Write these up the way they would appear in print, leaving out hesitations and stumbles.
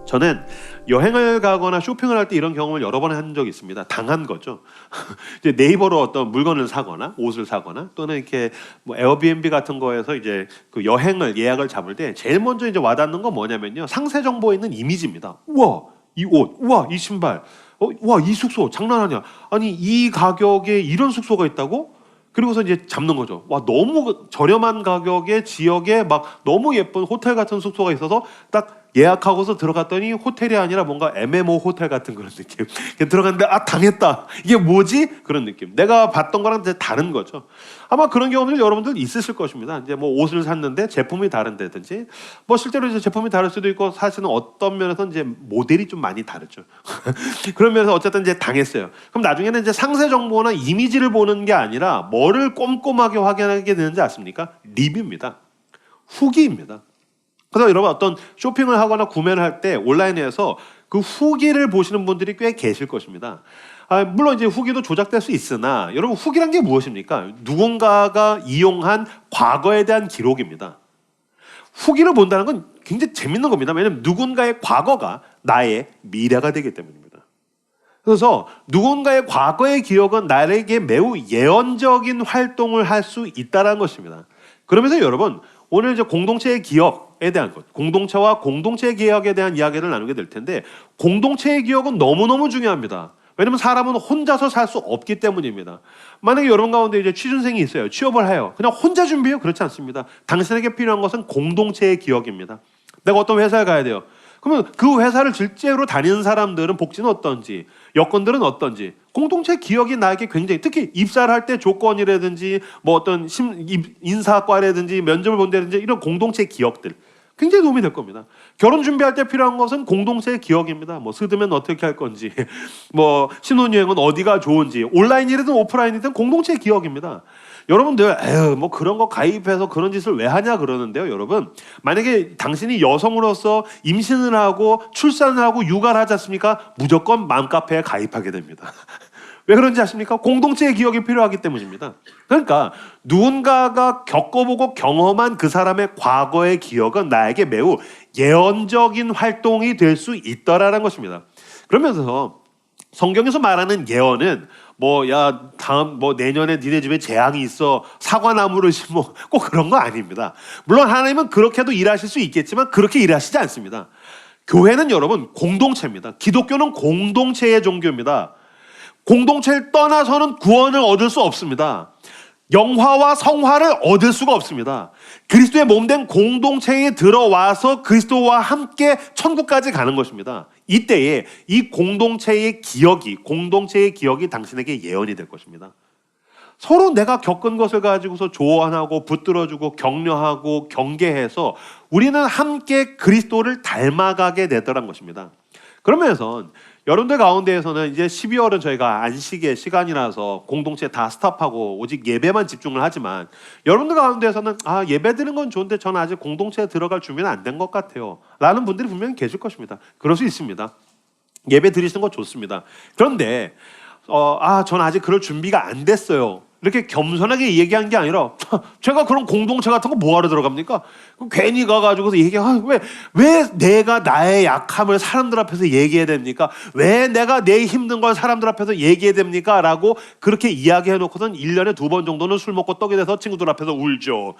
저는 여행을 가거나 쇼핑을 할 때 이런 경험을 여러 번 한 적이 있습니다. 당한 거죠. 이제 네이버로 어떤 물건을 사거나 옷을 사거나 또는 이렇게 뭐 에어비앤비 같은 거에서 이제 그 여행을 예약을 잡을 때 제일 먼저 이제 와닿는 건 뭐냐면요. 상세 정보에 있는 이미지입니다. 우와, 이 옷, 우와, 이 신발, 우와, 이 숙소 장난 아니야. 아니 이 가격에 이런 숙소가 있다고? 그리고서 이제 잡는 거죠. 와, 너무 저렴한 가격에 지역에 막 너무 예쁜 호텔 같은 숙소가 있어서 딱 예약하고서 들어갔더니 호텔이 아니라 뭔가 MMO 호텔 같은 그런 느낌. 들어갔는데 아, 당했다. 이게 뭐지? 그런 느낌. 내가 봤던 거랑 이제 다른 거죠. 아마 그런 경험들 여러분들 있으실 것입니다. 이제 뭐 옷을 샀는데 제품이 다른데든지 뭐 실제로 이제 제품이 다를 수도 있고 사실은 어떤 면에서 이제 모델이 좀 많이 다르죠. 그런 면에서 어쨌든 이제 당했어요. 그럼 나중에는 이제 상세 정보나 이미지를 보는 게 아니라 뭐를 꼼꼼하게 확인하게 되는지 아십니까? 리뷰입니다. 후기입니다. 그래서 여러분 어떤 쇼핑을 하거나 구매를 할 때 온라인에서 그 후기를 보시는 분들이 꽤 계실 것입니다. 물론 이제 후기도 조작될 수 있으나 여러분 후기란 게 무엇입니까? 누군가가 이용한 과거에 대한 기록입니다. 후기를 본다는 건 굉장히 재밌는 겁니다. 왜냐하면 누군가의 과거가 나의 미래가 되기 때문입니다. 그래서 누군가의 과거의 기억은 나에게 매우 예언적인 활동을 할 수 있다는 것입니다. 그러면서 여러분 오늘 이제 공동체의 기억에 대한 것, 공동체와 공동체의 기억에 대한 이야기를 나누게 될 텐데 공동체의 기억은 너무너무 중요합니다. 왜냐하면 사람은 혼자서 살 수 없기 때문입니다. 만약에 여러분 가운데 이제 취준생이 있어요. 취업을 해요. 그냥 혼자 준비해요? 그렇지 않습니다. 당신에게 필요한 것은 공동체의 기억입니다. 내가 어떤 회사에 가야 돼요. 그러면 그 회사를 실제로 다니는 사람들은 복지는 어떤지, 여건들은 어떤지, 공동체 기억이 나에게 굉장히, 특히 입사를 할 때 조건이라든지 뭐 어떤 인사과라든지 면접을 본다든지 이런 공동체 기억들 굉장히 도움이 될 겁니다. 결혼 준비할 때 필요한 것은 공동체의 기억입니다. 뭐 스드면 어떻게 할 건지, 뭐 신혼여행은 어디가 좋은지, 온라인이든 오프라인이든 공동체의 기억입니다. 여러분들 뭐 그런 거 가입해서 그런 짓을 왜 하냐 그러는데요. 여러분 만약에 당신이 여성으로서 임신을 하고 출산을 하고 육아를 하지 않습니까? 무조건 맘카페에 가입하게 됩니다. 왜 그런지 아십니까? 공동체의 기억이 필요하기 때문입니다. 그러니까 누군가가 겪어보고 경험한 그 사람의 과거의 기억은 나에게 매우 예언적인 활동이 될 수 있다라는 것입니다. 그러면서 성경에서 말하는 예언은 다음 내년에 니네 집에 재앙이 있어 사과나무를 심어 꼭 그런 거 아닙니다. 물론 하나님은 그렇게도 일하실 수 있겠지만 그렇게 일하시지 않습니다. 교회는 여러분 공동체입니다. 기독교는 공동체의 종교입니다. 공동체를 떠나서는 구원을 얻을 수 없습니다. 영화와 성화를 얻을 수가 없습니다. 그리스도의 몸된 공동체에 들어와서 그리스도와 함께 천국까지 가는 것입니다. 이때에 이 공동체의 기억이 당신에게 예언이 될 것입니다. 서로 내가 겪은 것을 가지고서 조언하고 붙들어주고 격려하고 경계해서 우리는 함께 그리스도를 닮아가게 되더란 것입니다. 그러면서 여러분들 가운데에서는 이제 12월은 저희가 안식의 시간이라서 공동체 다 스탑하고 오직 예배만 집중을 하지만 여러분들 가운데에서는 예배 드리는 건 좋은데 저는 아직 공동체에 들어갈 준비는 안 된 것 같아요 라는 분들이 분명히 계실 것입니다. 그럴 수 있습니다. 예배 드리시는 거 좋습니다. 그런데 저는 아직 그럴 준비가 안 됐어요. 이렇게 겸손하게 얘기한 게 아니라 제가 그런 공동체 같은 거 뭐하러 들어갑니까? 괜히 가가지고서 왜 내가 나의 약함을 사람들 앞에서 얘기해야 됩니까? 왜 내가 내 힘든 걸 사람들 앞에서 얘기해야 됩니까? 라고 그렇게 이야기해놓고선 1년에 2번 정도는 술 먹고 떡이 돼서 친구들 앞에서 울죠.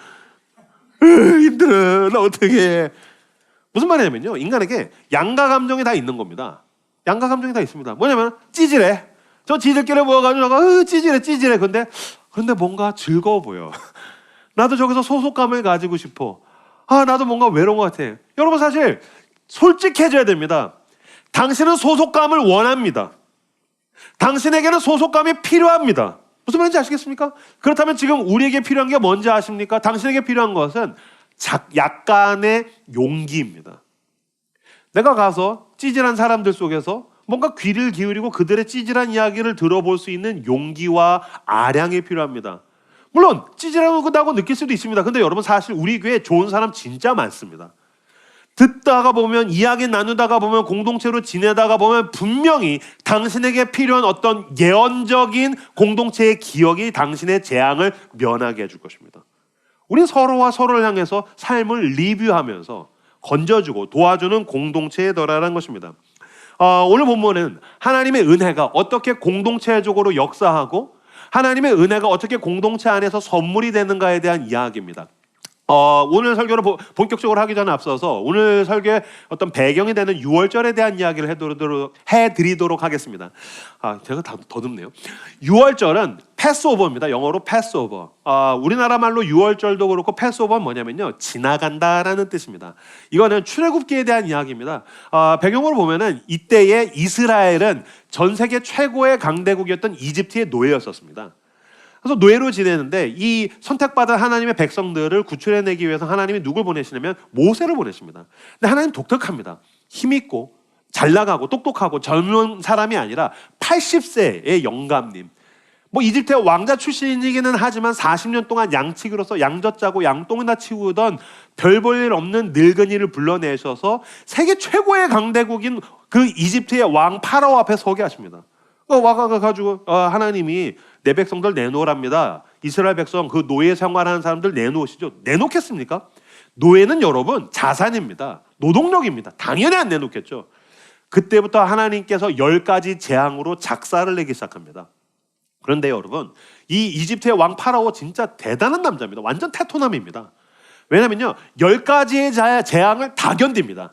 힘들어 나 어떻게 해. 무슨 말이냐면요, 인간에게 양가 감정이 다 있는 겁니다. 양가 감정이 다 있습니다. 뭐냐면 찌질해. 저 지들끼리 모여가지고 찌질해. 그런데 뭔가 즐거워 보여. 나도 저기서 소속감을 가지고 싶어. 나도 뭔가 외로운 것 같아. 여러분 사실 솔직해져야 됩니다. 당신은 소속감을 원합니다. 당신에게는 소속감이 필요합니다. 무슨 말인지 아시겠습니까? 그렇다면 지금 우리에게 필요한 게 뭔지 아십니까? 당신에게 필요한 것은 약간의 용기입니다. 내가 가서 찌질한 사람들 속에서 뭔가 귀를 기울이고 그들의 찌질한 이야기를 들어볼 수 있는 용기와 아량이 필요합니다. 물론 찌질하다고 느낄 수도 있습니다. 근데 여러분 사실 우리 교회에 좋은 사람 진짜 많습니다. 듣다가 보면, 이야기 나누다가 보면, 공동체로 지내다가 보면 분명히 당신에게 필요한 어떤 예언적인 공동체의 기억이 당신의 재앙을 면하게 해줄 것입니다. 우리 서로와 서로를 향해서 삶을 리뷰하면서 건져주고 도와주는 공동체더라라는 것입니다. 오늘 본문은 하나님의 은혜가 어떻게 공동체적으로 역사하고 하나님의 은혜가 어떻게 공동체 안에서 선물이 되는가에 대한 이야기입니다. 오늘 설교를 본격적으로 하기 전에 앞서서 오늘 설교의 어떤 배경이 되는 유월절에 대한 이야기를 해드리도록 하겠습니다. 제가 다 더듬네요. 유월절은 패스오버입니다. 영어로 패스오버. 우리나라 말로 유월절도 그렇고 패스오버는 뭐냐면요, 지나간다라는 뜻입니다. 이거는 출애굽기에 대한 이야기입니다. 배경으로 보면은 이때의 이스라엘은 전 세계 최고의 강대국이었던 이집트의 노예였었습니다. 그래서 노예로 지내는데 이 선택받은 하나님의 백성들을 구출해내기 위해서 하나님이 누굴 보내시냐면 모세를 보내십니다. 근데 하나님 독특합니다. 힘있고 잘 나가고 똑똑하고 젊은 사람이 아니라 80세의 영감님. 이집트의 왕자 출신이기는 하지만 40년 동안 양치기로서 양젖 짜고 양똥이나 치우던 별 볼 일 없는 늙은이를 불러내셔서 세계 최고의 강대국인 그 이집트의 왕 파라오 앞에 서게 하십니다. 와가지고 하나님이 내 백성들 내놓으랍니다. 이스라엘 백성 그 노예 생활하는 사람들 내놓으시죠. 내놓겠습니까? 노예는 여러분 자산입니다. 노동력입니다. 당연히 안 내놓겠죠. 그때부터 하나님께서 10가지 재앙으로 작사를 내기 시작합니다. 그런데 여러분, 이 이집트의 왕 파라오 진짜 대단한 남자입니다. 완전 테토남입니다. 왜냐면요, 10가지의 재앙을 다 견딥니다.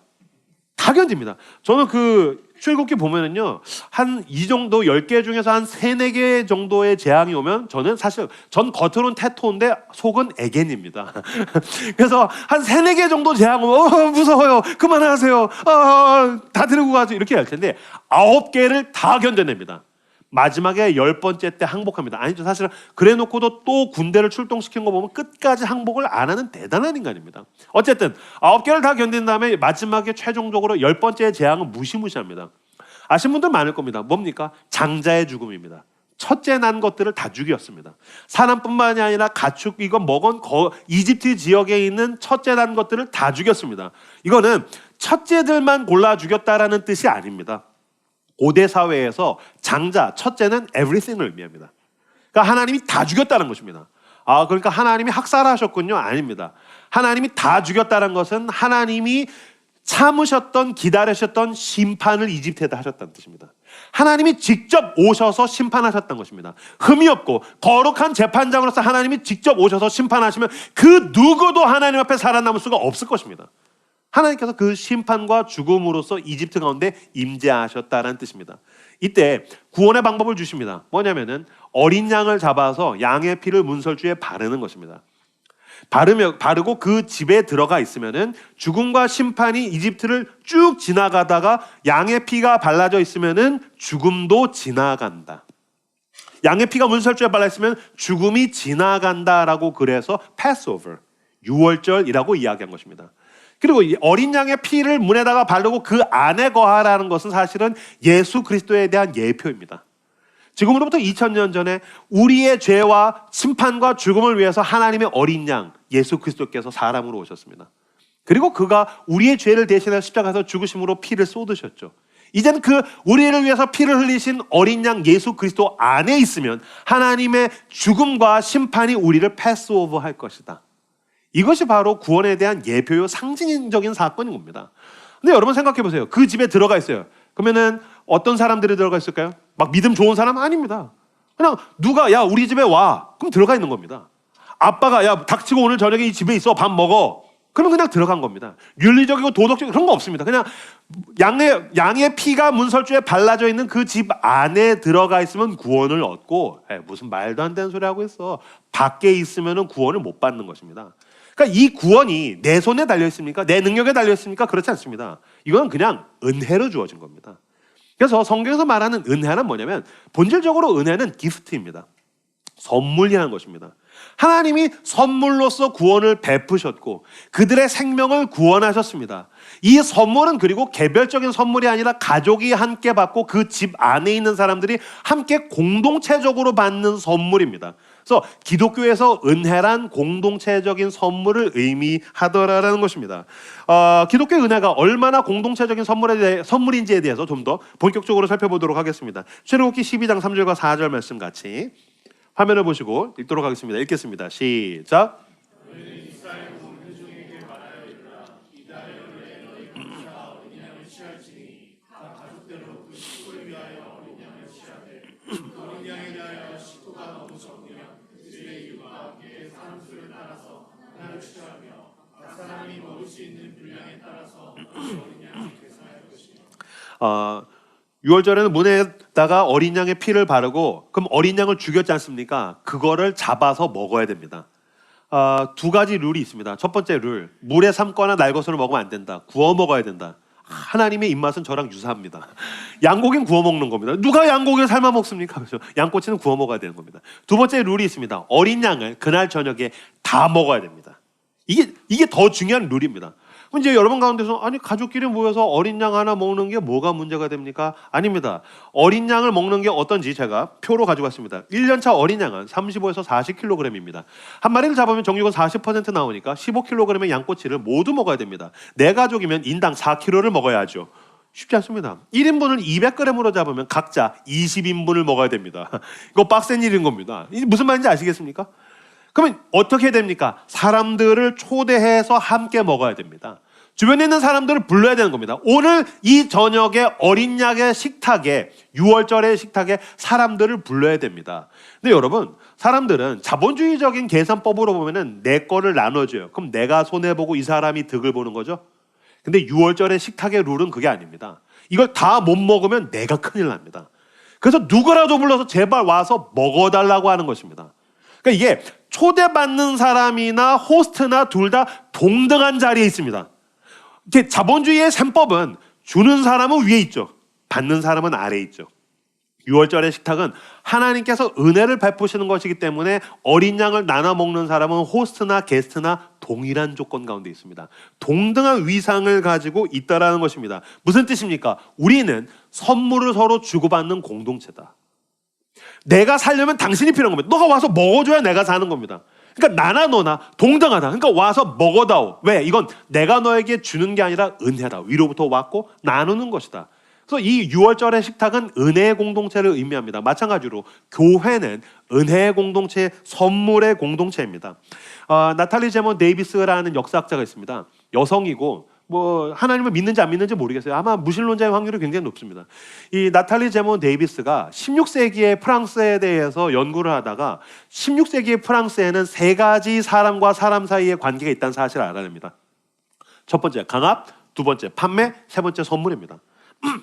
다 견딥니다. 저는 출애굽기 보면은요, 한 이 정도 10개 중에서 한 3, 4개 정도의 재앙이 오면 전 겉으로는 테토인데 속은 애견입니다. 그래서 한 3, 4개 정도 재앙 오면 무서워요. 그만하세요. 다 데리고 가죠. 이렇게 할 텐데 9개를 다 견뎌냅니다. 마지막에 10번째 때 항복합니다. 아니죠. 사실은 그래 놓고도 또 군대를 출동시킨 거 보면 끝까지 항복을 안 하는 대단한 인간입니다. 어쨌든 9개를 다 견딘 다음에 마지막에 최종적으로 10번째 재앙은 무시무시합니다. 아시는 분들 많을 겁니다. 뭡니까? 장자의 죽음입니다. 첫째 난 것들을 다 죽였습니다. 사람뿐만이 아니라 가축 이건 먹은 이집트 지역에 있는 첫째 난 것들을 다 죽였습니다. 이거는 첫째들만 골라 죽였다라는 뜻이 아닙니다. 고대 사회에서 장자, 첫째는 everything을 의미합니다. 그러니까 하나님이 다 죽였다는 것입니다. 그러니까 하나님이 학살하셨군요? 아닙니다. 하나님이 다 죽였다는 것은 하나님이 참으셨던, 기다리셨던 심판을 이집트에다 하셨다는 뜻입니다. 하나님이 직접 오셔서 심판하셨다는 것입니다. 흠이 없고 거룩한 재판장으로서 하나님이 직접 오셔서 심판하시면 그 누구도 하나님 앞에 살아남을 수가 없을 것입니다. 하나님께서 그 심판과 죽음으로써 이집트 가운데 임재하셨다는 뜻입니다. 이때 구원의 방법을 주십니다. 뭐냐면은 어린 양을 잡아서 양의 피를 문설주에 바르는 것입니다. 바르고 그 집에 들어가 있으면은 죽음과 심판이 이집트를 쭉 지나가다가 양의 피가 발라져 있으면은 죽음도 지나간다. 양의 피가 문설주에 발라 있으면 죽음이 지나간다라고 그래서 패스오버, 유월절이라고 이야기한 것입니다. 그리고 이 어린 양의 피를 문에다가 바르고 그 안에 거하라는 것은 사실은 예수 그리스도에 대한 예표입니다. 지금으로부터 2000년 전에 우리의 죄와 심판과 죽음을 위해서 하나님의 어린 양 예수 그리스도께서 사람으로 오셨습니다. 그리고 그가 우리의 죄를 대신해 십자가에서 죽으심으로 피를 쏟으셨죠. 이제는 우리를 위해서 피를 흘리신 어린 양 예수 그리스도 안에 있으면 하나님의 죽음과 심판이 우리를 패스오버 할 것이다. 이것이 바로 구원에 대한 예표요 상징적인 사건인 겁니다. 근데 여러분 생각해 보세요. 그 집에 들어가 있어요. 그러면은 어떤 사람들이 들어가 있을까요? 막 믿음 좋은 사람 아닙니다. 그냥 누가 야 우리 집에 와. 그럼 들어가 있는 겁니다. 아빠가 야 닥치고 오늘 저녁에 이 집에 있어. 밥 먹어. 그럼 그냥 들어간 겁니다. 윤리적이고 도덕적이고 그런 거 없습니다. 그냥 양의 피가 문설주에 발라져 있는 그 집 안에 들어가 있으면 구원을 얻고 무슨 말도 안 되는 소리 하고 있어. 밖에 있으면 구원을 못 받는 것입니다. 그러니까 이 구원이 내 손에 달려 있습니까? 내 능력에 달려 있습니까? 그렇지 않습니다. 이건 그냥 은혜로 주어진 겁니다. 그래서 성경에서 말하는 은혜는 뭐냐면 본질적으로 은혜는 기프트입니다. 선물이라는 것입니다. 하나님이 선물로서 구원을 베푸셨고 그들의 생명을 구원하셨습니다. 이 선물은 그리고 개별적인 선물이 아니라 가족이 함께 받고 그 집 안에 있는 사람들이 함께 공동체적으로 받는 선물입니다. 그래서 기독교에서 은혜란 공동체적인 선물을 의미하더라라는 것입니다. 기독교의 은혜가 얼마나 공동체적인 선물인지에 대해서 좀 더 본격적으로 살펴보도록 하겠습니다. 출애굽기 12장 3절과 4절 말씀 같이 화면을 보시고 읽도록 하겠습니다. 읽겠습니다. 시작. 유월절에는 문에다가 어린 양의 피를 바르고 그럼 어린 양을 죽였지 않습니까? 그거를 잡아서 먹어야 됩니다. 두 가지 룰이 있습니다. 첫 번째 룰, 물에 삶거나 날 것으로 먹으면 안 된다. 구워 먹어야 된다. 하나님의 입맛은 저랑 유사합니다. 양고기는 구워 먹는 겁니다. 누가 양고기를 삶아 먹습니까? 그렇죠? 양꼬치는 구워 먹어야 되는 겁니다. 두 번째 룰이 있습니다. 어린 양을 그날 저녁에 다 먹어야 됩니다. 이게 더 중요한 룰입니다. 그럼 이제 여러분 가운데서 아니 가족끼리 모여서 어린 양 하나 먹는 게 뭐가 문제가 됩니까? 아닙니다. 어린 양을 먹는 게 어떤지 제가 표로 가지고 왔습니다. 1년차 어린 양은 35에서 40kg입니다. 한 마리를 잡으면 정육은 40% 나오니까 15kg의 양꼬치를 모두 먹어야 됩니다. 네 가족이면 인당 4kg를 먹어야 하죠. 쉽지 않습니다. 1인분을 200g으로 잡으면 각자 20인분을 먹어야 됩니다. 이거 빡센 일인 겁니다. 무슨 말인지 아시겠습니까? 그러면 어떻게 됩니까? 사람들을 초대해서 함께 먹어야 됩니다. 주변에 있는 사람들을 불러야 되는 겁니다. 오늘 이 저녁에 어린 양의 식탁에, 6월절의 식탁에 사람들을 불러야 됩니다. 근데 여러분, 사람들은 자본주의적인 계산법으로 보면은 내 거를 나눠줘요. 그럼 내가 손해보고 이 사람이 득을 보는 거죠. 근데 6월절의 식탁의 룰은 그게 아닙니다. 이걸 다 못 먹으면 내가 큰일 납니다. 그래서 누구라도 불러서 제발 와서 먹어달라고 하는 것입니다. 그러니까 이게 초대받는 사람이나 호스트나 둘 다 동등한 자리에 있습니다. 이게 자본주의의 셈법은 주는 사람은 위에 있죠. 받는 사람은 아래에 있죠. 6월절의 식탁은 하나님께서 은혜를 베푸시는 것이기 때문에 어린 양을 나눠 먹는 사람은 호스트나 게스트나 동일한 조건 가운데 있습니다. 동등한 위상을 가지고 있다라는 것입니다. 무슨 뜻입니까? 우리는 선물을 서로 주고받는 공동체다. 내가 살려면 당신이 필요한 겁니다. 너가 와서 먹어줘야 내가 사는 겁니다. 그러니까 나나 너나 동등하다. 그러니까 와서 먹어다오. 왜? 이건 내가 너에게 주는 게 아니라 은혜다. 위로부터 왔고 나누는 것이다. 그래서 이 6월절의 식탁은 은혜의 공동체를 의미합니다. 마찬가지로 교회는 은혜의 공동체, 선물의 공동체입니다. 나탈리 제몬 데이비스라는 역사학자가 있습니다. 여성이고 뭐 하나님을 믿는지 안 믿는지 모르겠어요. 아마 무신론자의 확률이 굉장히 높습니다. 이 나탈리 제몬 데이비스가 16세기의 프랑스에 대해서 연구를 하다가 16세기의 프랑스에는 세 가지 사람과 사람 사이의 관계가 있다는 사실을 알아냅니다. 첫 번째 강압, 두 번째 판매, 세 번째 선물입니다.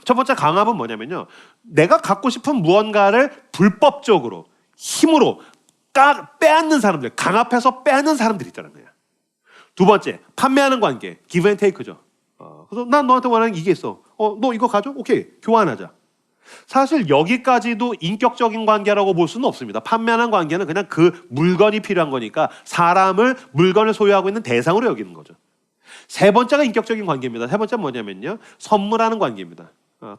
첫 번째 강압은 뭐냐면요, 내가 갖고 싶은 무언가를 불법적으로 힘으로 빼앗는 사람들, 강압해서 빼앗는 사람들이 있다는 거예요. 두 번째, 판매하는 관계, give and take죠. 그래서 난 너한테 원하는 이게 있어. 너 이거 가져? 오케이, 교환하자. 사실 여기까지도 인격적인 관계라고 볼 수는 없습니다. 판매하는 관계는 그냥 그 물건이 필요한 거니까 사람을, 물건을 소유하고 있는 대상으로 여기는 거죠. 세 번째가 인격적인 관계입니다. 세 번째는 뭐냐면요, 선물하는 관계입니다.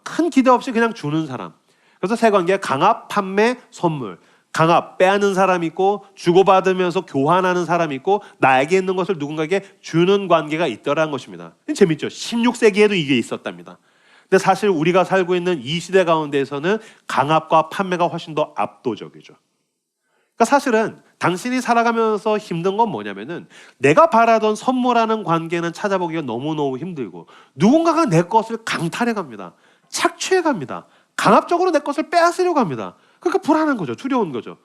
큰 기대 없이 그냥 주는 사람. 그래서 세 관계, 강압, 판매, 선물. 강압, 빼앗는 사람이 있고 주고받으면서 교환하는 사람이 있고 나에게 있는 것을 누군가에게 주는 관계가 있더라는 것입니다. 재밌죠? 16세기에도 이게 있었답니다. 근데 사실 우리가 살고 있는 이 시대 가운데에서는 강압과 판매가 훨씬 더 압도적이죠. 그러니까 사실은 당신이 살아가면서 힘든 건 뭐냐면은 내가 바라던 선물하는 관계는 찾아보기가 너무너무 힘들고 누군가가 내 것을 강탈해 갑니다. 착취해 갑니다. 강압적으로 내 것을 빼앗으려고 합니다. 그러니까 불안한 거죠. 두려운 거죠.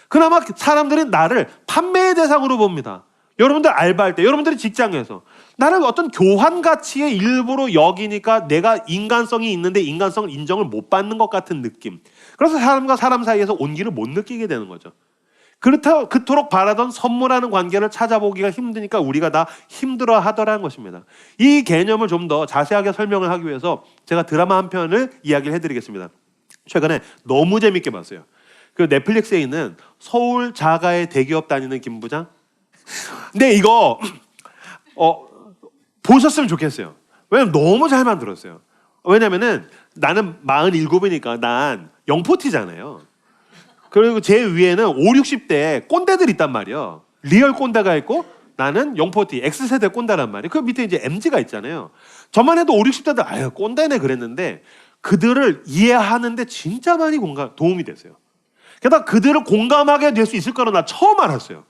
그나마 사람들은 나를 판매의 대상으로 봅니다. 여러분들 알바할 때, 여러분들이 직장에서 나를 어떤 교환 가치의 일부로 여기니까 내가 인간성이 있는데 인간성을 인정을 못 받는 것 같은 느낌. 그래서 사람과 사람 사이에서 온기를 못 느끼게 되는 거죠. 그토록 바라던 선물하는 관계를 찾아보기가 힘드니까 우리가 다 힘들어 하더라는 것입니다. 이 개념을 좀 더 자세하게 설명을 하기 위해서 제가 드라마 한 편을 이야기를 해드리겠습니다. 최근에 너무 재밌게 봤어요. 그 넷플릭스에 있는 서울 자가의 대기업 다니는 김 부장. 근데 이거 보셨으면 좋겠어요. 왜냐면 너무 잘 만들었어요. 왜냐면은 나는 47이니까 난 영포티잖아요. 그리고 제 위에는 5, 60대 꼰대들이 있단 말이에요. 리얼 꼰대가 있고 나는 영포티, X세대 꼰대란 말이에요. 그 밑에 이제 MZ가 있잖아요. 저만 해도 5, 60대들 아유 꼰대네 그랬는데 그들을 이해하는데 진짜 많이 도움이 됐어요. 게다가 그들을 공감하게 될 수 있을 거라 나 처음 알았어요.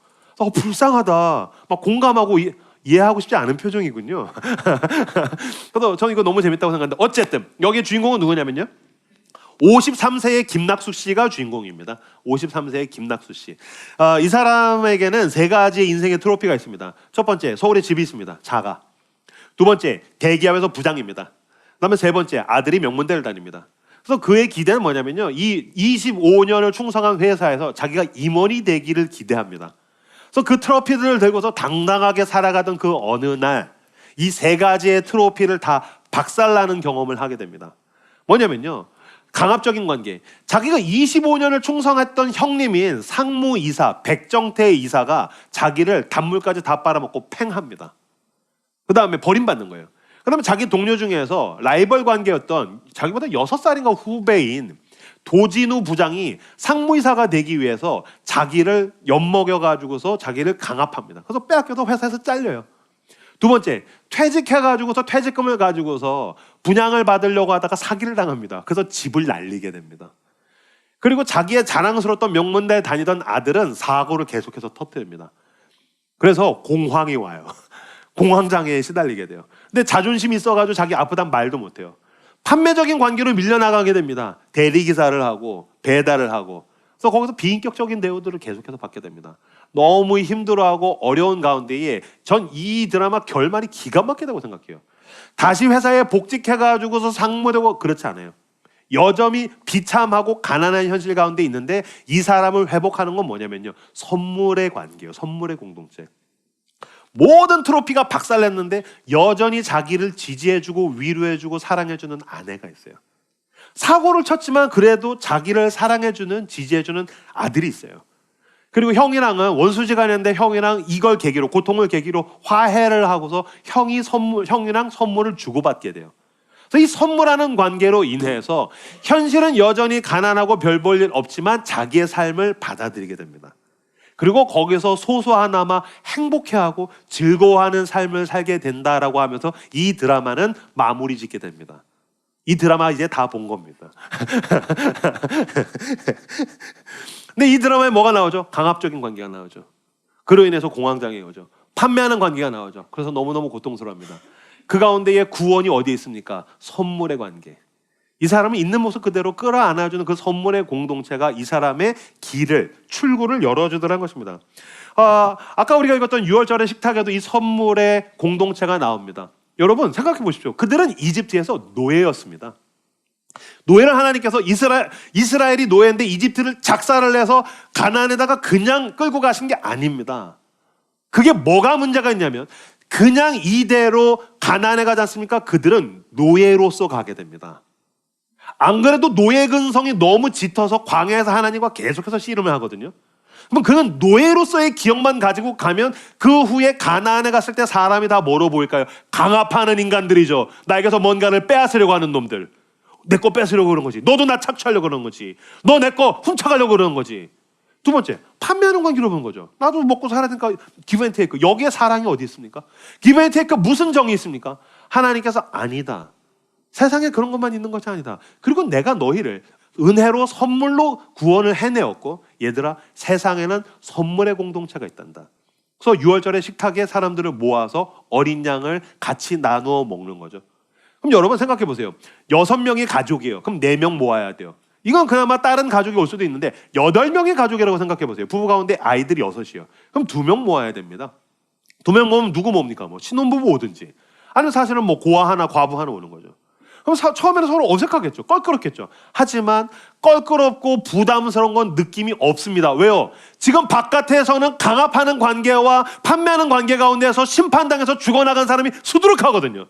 불쌍하다. 막 공감하고 이해하고 싶지 않은 표정이군요. 그래서 저는 이거 너무 재밌다고 생각하는데 어쨌든 여기에 주인공은 누구냐면요. 53세의 김낙수 씨가 주인공입니다. 53세의 김낙수 씨. 이 사람에게는 세 가지의 인생의 트로피가 있습니다. 첫 번째, 서울에 집이 있습니다. 자가. 두 번째, 대기업에서 부장입니다. 그다음에 세 번째, 아들이 명문대를 다닙니다. 그래서 그의 기대는 뭐냐면요. 이 25년을 충성한 회사에서 자기가 임원이 되기를 기대합니다. 그래서 그 트로피들을 들고서 당당하게 살아가던 그 어느 날 이 세 가지의 트로피를 다 박살나는 경험을 하게 됩니다. 뭐냐면요. 강압적인 관계. 자기가 25년을 충성했던 형님인 상무이사 백정태 이사가 자기를 단물까지 다 빨아먹고 팽합니다. 그 다음에 버림받는 거예요. 그러면 자기 동료 중에서 라이벌 관계였던 자기보다 6살인가 후배인 도진우 부장이 상무이사가 되기 위해서 자기를 엿먹여가지고서 자기를 강압합니다. 그래서 빼앗겨서 회사에서 잘려요. 두 번째, 퇴직해가지고서 퇴직금을 가지고서 분양을 받으려고 하다가 사기를 당합니다. 그래서 집을 날리게 됩니다. 그리고 자기의 자랑스러웠던 명문대에 다니던 아들은 사고를 계속해서 터뜨립니다. 그래서 공황이 와요. 공황장애에 시달리게 돼요. 근데 자존심이 있어가지고 자기 아프단 말도 못해요. 판매적인 관계로 밀려나가게 됩니다. 대리기사를 하고 배달을 하고. 그래서 거기서 비인격적인 대우들을 계속해서 받게 됩니다. 너무 힘들어하고 어려운 가운데에 전 이 드라마 결말이 기가 막히다고 생각해요. 다시 회사에 복직해가지고서 상무되고 그렇지 않아요. 여전히 비참하고 가난한 현실 가운데 있는데 이 사람을 회복하는 건 뭐냐면요. 선물의 관계예요. 선물의 공동체. 모든 트로피가 박살냈는데 여전히 자기를 지지해주고 위로해주고 사랑해주는 아내가 있어요. 사고를 쳤지만 그래도 자기를 사랑해주는 지지해주는 아들이 있어요. 그리고 형이랑은 원수지간인데 형이랑 이걸 계기로 고통을 계기로 화해를 하고서 형이랑 선물을 주고받게 돼요. 그래서 이 선물하는 관계로 인해서 현실은 여전히 가난하고 별 볼 일 없지만 자기의 삶을 받아들이게 됩니다. 그리고 거기서 소소하나마 행복해하고 즐거워하는 삶을 살게 된다라고 하면서 이 드라마는 마무리 짓게 됩니다. 이 드라마 이제 다 본 겁니다. 근데 이 드라마에 뭐가 나오죠? 강압적인 관계가 나오죠. 그로 인해서 공황장애가 오죠. 판매하는 관계가 나오죠. 그래서 너무너무 고통스러워합니다. 그 가운데에 구원이 어디에 있습니까? 선물의 관계. 이 사람은 있는 모습 그대로 끌어안아주는 그 선물의 공동체가 이 사람의 출구를 열어주더라는 것입니다. 아까 우리가 읽었던 6월절의 식탁에도 이 선물의 공동체가 나옵니다. 여러분 생각해 보십시오. 그들은 이집트에서 노예였습니다. 노예를 하나님께서 이스라엘이 노예인데 이집트를 작사를 해서 가나안에다가 그냥 끌고 가신 게 아닙니다. 그게 뭐가 문제가 있냐면 그냥 이대로 가나안에 가지 않습니까? 그들은 노예로서 가게 됩니다. 안 그래도 노예 근성이 너무 짙어서 광야에서 하나님과 계속해서 씨름을 하거든요. 그럼 그는 노예로서의 기억만 가지고 가면 그 후에 가나안에 갔을 때 사람이 다 뭐로 보일까요? 강압하는 인간들이죠. 나에게서 뭔가를 빼앗으려고 하는 놈들. 내 거 뺏으려고 그런 거지. 너도 나 착취하려고 그러는 거지. 너 내 거 훔쳐가려고 그러는 거지. 두 번째, 판매하는 관계로 보는 거죠. 나도 먹고 살아야 되니까 기브 앤 테이크. 여기에 사랑이 어디 있습니까? 기브 앤 테이크 무슨 정이 있습니까? 하나님께서 아니다. 세상에 그런 것만 있는 것이 아니다. 그리고 내가 너희를 은혜로 선물로 구원을 해내었고 얘들아 세상에는 선물의 공동체가 있단다. 그래서 6월절에 식탁에 사람들을 모아서 어린 양을 같이 나누어 먹는 거죠. 그럼 여러분 생각해 보세요. 6명이 가족이에요. 그럼 4명 모아야 돼요. 이건 그나마 다른 가족이 올 수도 있는데 8명의 가족이라고 생각해 보세요. 부부 가운데 아이들이 6이요. 그럼 2명 모아야 됩니다. 2명 모으면 누구 뭡니까? 뭐 신혼부부 오든지 아니면 사실은 뭐 고아 하나 과부 하나 오는 거죠. 그럼 처음에는 서로 어색하겠죠. 껄끄럽겠죠. 하지만 껄끄럽고 부담스러운 건 느낌이 없습니다. 왜요? 지금 바깥에서는 강압하는 관계와 판매하는 관계 가운데서 심판당해서 죽어나간 사람이 수두룩하거든요.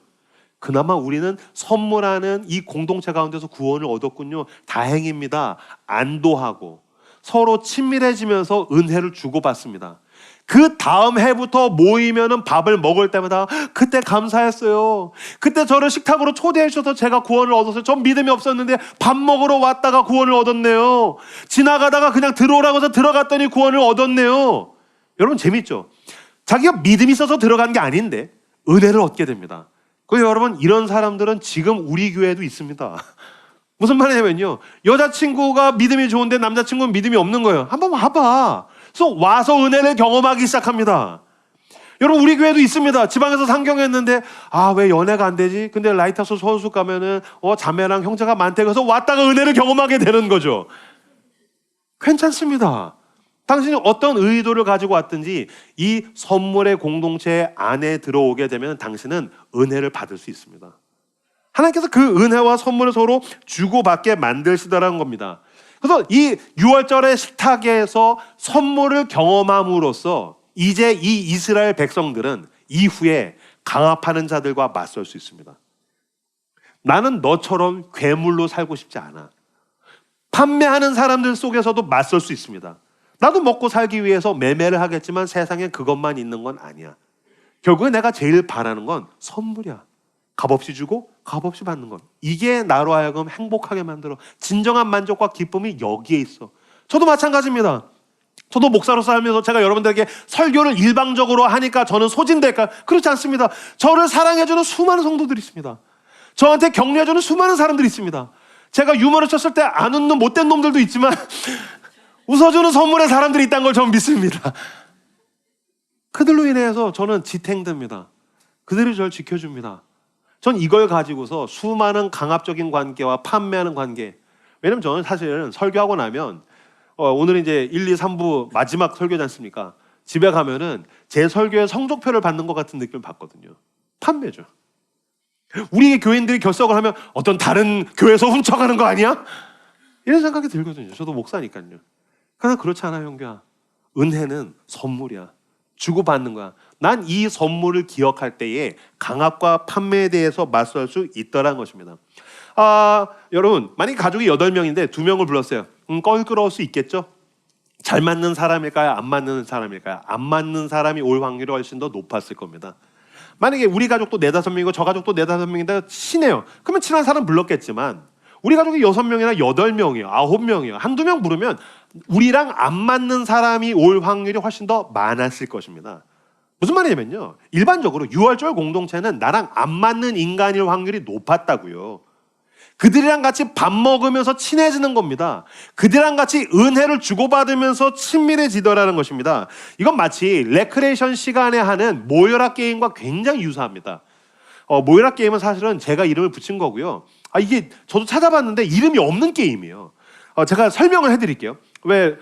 그나마 우리는 선물하는 이 공동체 가운데서 구원을 얻었군요. 다행입니다. 안도하고 서로 친밀해지면서 은혜를 주고받습니다. 그 다음 해부터 모이면은 밥을 먹을 때마다 그때 감사했어요. 그때 저를 식탁으로 초대해 주셔서 제가 구원을 얻었어요. 전 믿음이 없었는데 밥 먹으러 왔다가 구원을 얻었네요. 지나가다가 그냥 들어오라고 해서 들어갔더니 구원을 얻었네요. 여러분 재밌죠? 자기가 믿음이 있어서 들어간 게 아닌데 은혜를 얻게 됩니다. 그래서 여러분 이런 사람들은 지금 우리 교회에도 있습니다. 무슨 말이냐면요. 여자친구가 믿음이 좋은데 남자친구는 믿음이 없는 거예요. 한번 와봐. 그래서 와서 은혜를 경험하기 시작합니다. 여러분 우리 교회도 있습니다. 지방에서 상경했는데 왜 연애가 안 되지? 근데 라이트하우스 서울숲 가면은 자매랑 형제가 많대. 그래서 왔다가 은혜를 경험하게 되는 거죠. 괜찮습니다. 당신이 어떤 의도를 가지고 왔든지 이 선물의 공동체 안에 들어오게 되면 당신은 은혜를 받을 수 있습니다. 하나님께서 그 은혜와 선물을 서로 주고받게 만드시더라는 겁니다. 그래서 이 6월절의 식탁에서 선물을 경험함으로써 이제 이 이스라엘 백성들은 이후에 강압하는 자들과 맞설 수 있습니다. 나는 너처럼 괴물로 살고 싶지 않아. 판매하는 사람들 속에서도 맞설 수 있습니다. 나도 먹고 살기 위해서 매매를 하겠지만 세상에 그것만 있는 건 아니야. 결국에 내가 제일 바라는 건 선물이야. 값없이 주고 값없이 받는 것. 이게 나로 하여금 행복하게 만들어. 진정한 만족과 기쁨이 여기에 있어. 저도 마찬가지입니다. 저도 목사로 살면서 제가 여러분들에게 설교를 일방적으로 하니까 저는 소진될까? 그렇지 않습니다. 저를 사랑해주는 수많은 성도들이 있습니다. 저한테 격려해주는 수많은 사람들이 있습니다. 제가 유머를 쳤을 때 안 웃는 못된 놈들도 있지만 웃어주는 선물의 사람들이 있다는 걸 저는 믿습니다. 그들로 인해서 저는 지탱됩니다. 그들이 저를 지켜줍니다. 전 이걸 가지고서 수많은 강압적인 관계와 판매하는 관계. 왜냐면 저는 사실은 설교하고 나면 오늘은 이제 1, 2, 3부 마지막 설교지 않습니까? 집에 가면은 제 설교의 성적표를 받는 것 같은 느낌을 받거든요. 판매죠. 우리 교인들이 결석을 하면 어떤 다른 교회에서 훔쳐가는 거 아니야? 이런 생각이 들거든요. 저도 목사니까요. 그러나 그렇지 않아요, 형제야. 은혜는 선물이야. 주고받는 거야. 난 이 선물을 기억할 때에 강압과 판매에 대해서 맞설 수 있더라는 것입니다. 여러분, 만약에 가족이 8명인데 2명을 불렀어요. 껄끄러울 수 있겠죠? 잘 맞는 사람일까요? 안 맞는 사람일까요? 안 맞는 사람이 올 확률이 훨씬 더 높았을 겁니다. 만약에 우리 가족도 4, 5명이고 저 가족도 4, 5명인데 친해요. 그러면 친한 사람 불렀겠지만 우리 가족이 6명이나 8명이요, 9명이요. 한두 명 부르면 우리랑 안 맞는 사람이 올 확률이 훨씬 더 많았을 것입니다. 무슨 말이냐면요. 일반적으로 6월절 공동체는 나랑 안 맞는 인간일 확률이 높았다고요. 그들이랑 같이 밥 먹으면서 친해지는 겁니다. 그들이랑 같이 은혜를 주고받으면서 친밀해지더라는 것입니다. 이건 마치 레크레이션 시간에 하는 모여라 게임과 굉장히 유사합니다. 모여라 게임은 사실은 제가 이름을 붙인 거고요. 이게 저도 찾아봤는데 이름이 없는 게임이에요. 제가 설명을 해드릴게요. 왜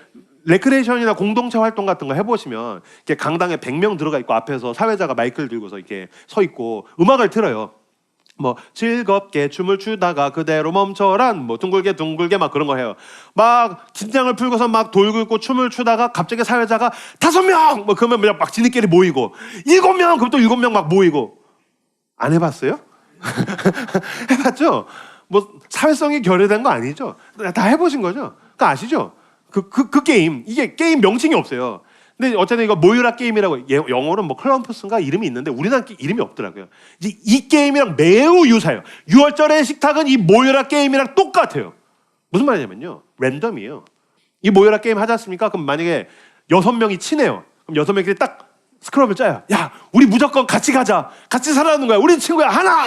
레크레이션이나 공동체 활동 같은 거 해보시면 이렇게 강당에 100명 들어가 있고 앞에서 사회자가 마이크를 들고서 이렇게 서 있고 음악을 틀어요. 뭐 즐겁게 춤을 추다가 그대로 멈춰란 뭐 둥글게 둥글게 막 그런 거 해요. 막 긴장을 풀고서 막 돌 긁고 춤을 추다가 갑자기 사회자가 5명 뭐 그러면 막 지네끼리 모이고 7명 그럼 또 7명 막 모이고. 안 해봤어요? 해봤죠? 뭐 사회성이 결여된 거 아니죠? 다 해보신 거죠? 그거 아시죠? 그 게임, 이게 게임 명칭이 없어요. 근데 어쨌든 이거 모유라 게임이라고, 영어로는 뭐 클럼프스인가 이름이 있는데 우리나라 이름이 없더라고요. 이제 이 게임이랑 매우 유사해요. 6월절의 식탁은 이 모유라 게임이랑 똑같아요. 무슨 말이냐면요, 랜덤이에요. 이 모유라 게임 하지 않습니까? 그럼 만약에 6명이 친해요. 그럼 6명끼리 딱 스크럽을 짜요. 야, 우리 무조건 같이 가자. 같이 살아가는 거야. 우리 친구야, 하나!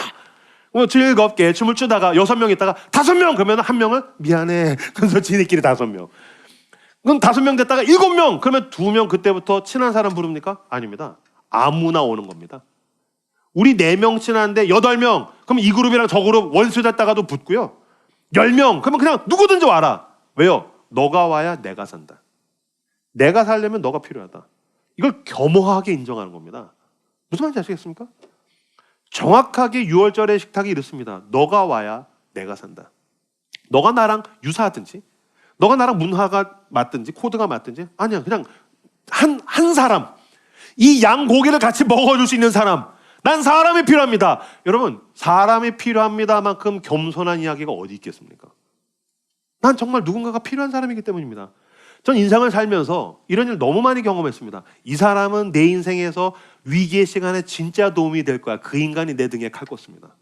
즐겁게 춤을 추다가 6명 있다가 5명! 그러면 한 명은 미안해. 그래서 지네끼리 5명. 그럼 5명 됐다가 7명! 그러면 2명 그때부터 친한 사람 부릅니까? 아닙니다. 아무나 오는 겁니다. 우리 4명 친한데 8명! 그럼 이 그룹이랑 저 그룹 원수 됐다가도 붙고요. 10명! 그러면 그냥 누구든지 와라. 왜요? 너가 와야 내가 산다. 내가 살려면 너가 필요하다. 이걸 겸허하게 인정하는 겁니다. 무슨 말인지 아시겠습니까? 정확하게 6월절의 식탁이 이렇습니다. 너가 와야 내가 산다. 너가 나랑 유사하든지 너가 나랑 문화가 맞든지 코드가 맞든지 아니야. 그냥 한 사람. 이 양고기를 같이 먹어줄 수 있는 사람. 난 사람이 필요합니다. 여러분, 사람이 필요합니다만큼 겸손한 이야기가 어디 있겠습니까? 난 정말 누군가가 필요한 사람이기 때문입니다. 전 인생을 살면서 이런 일 너무 많이 경험했습니다. 이 사람은 내 인생에서 위기의 시간에 진짜 도움이 될 거야. 그 인간이 내 등에 칼 꽂습니다.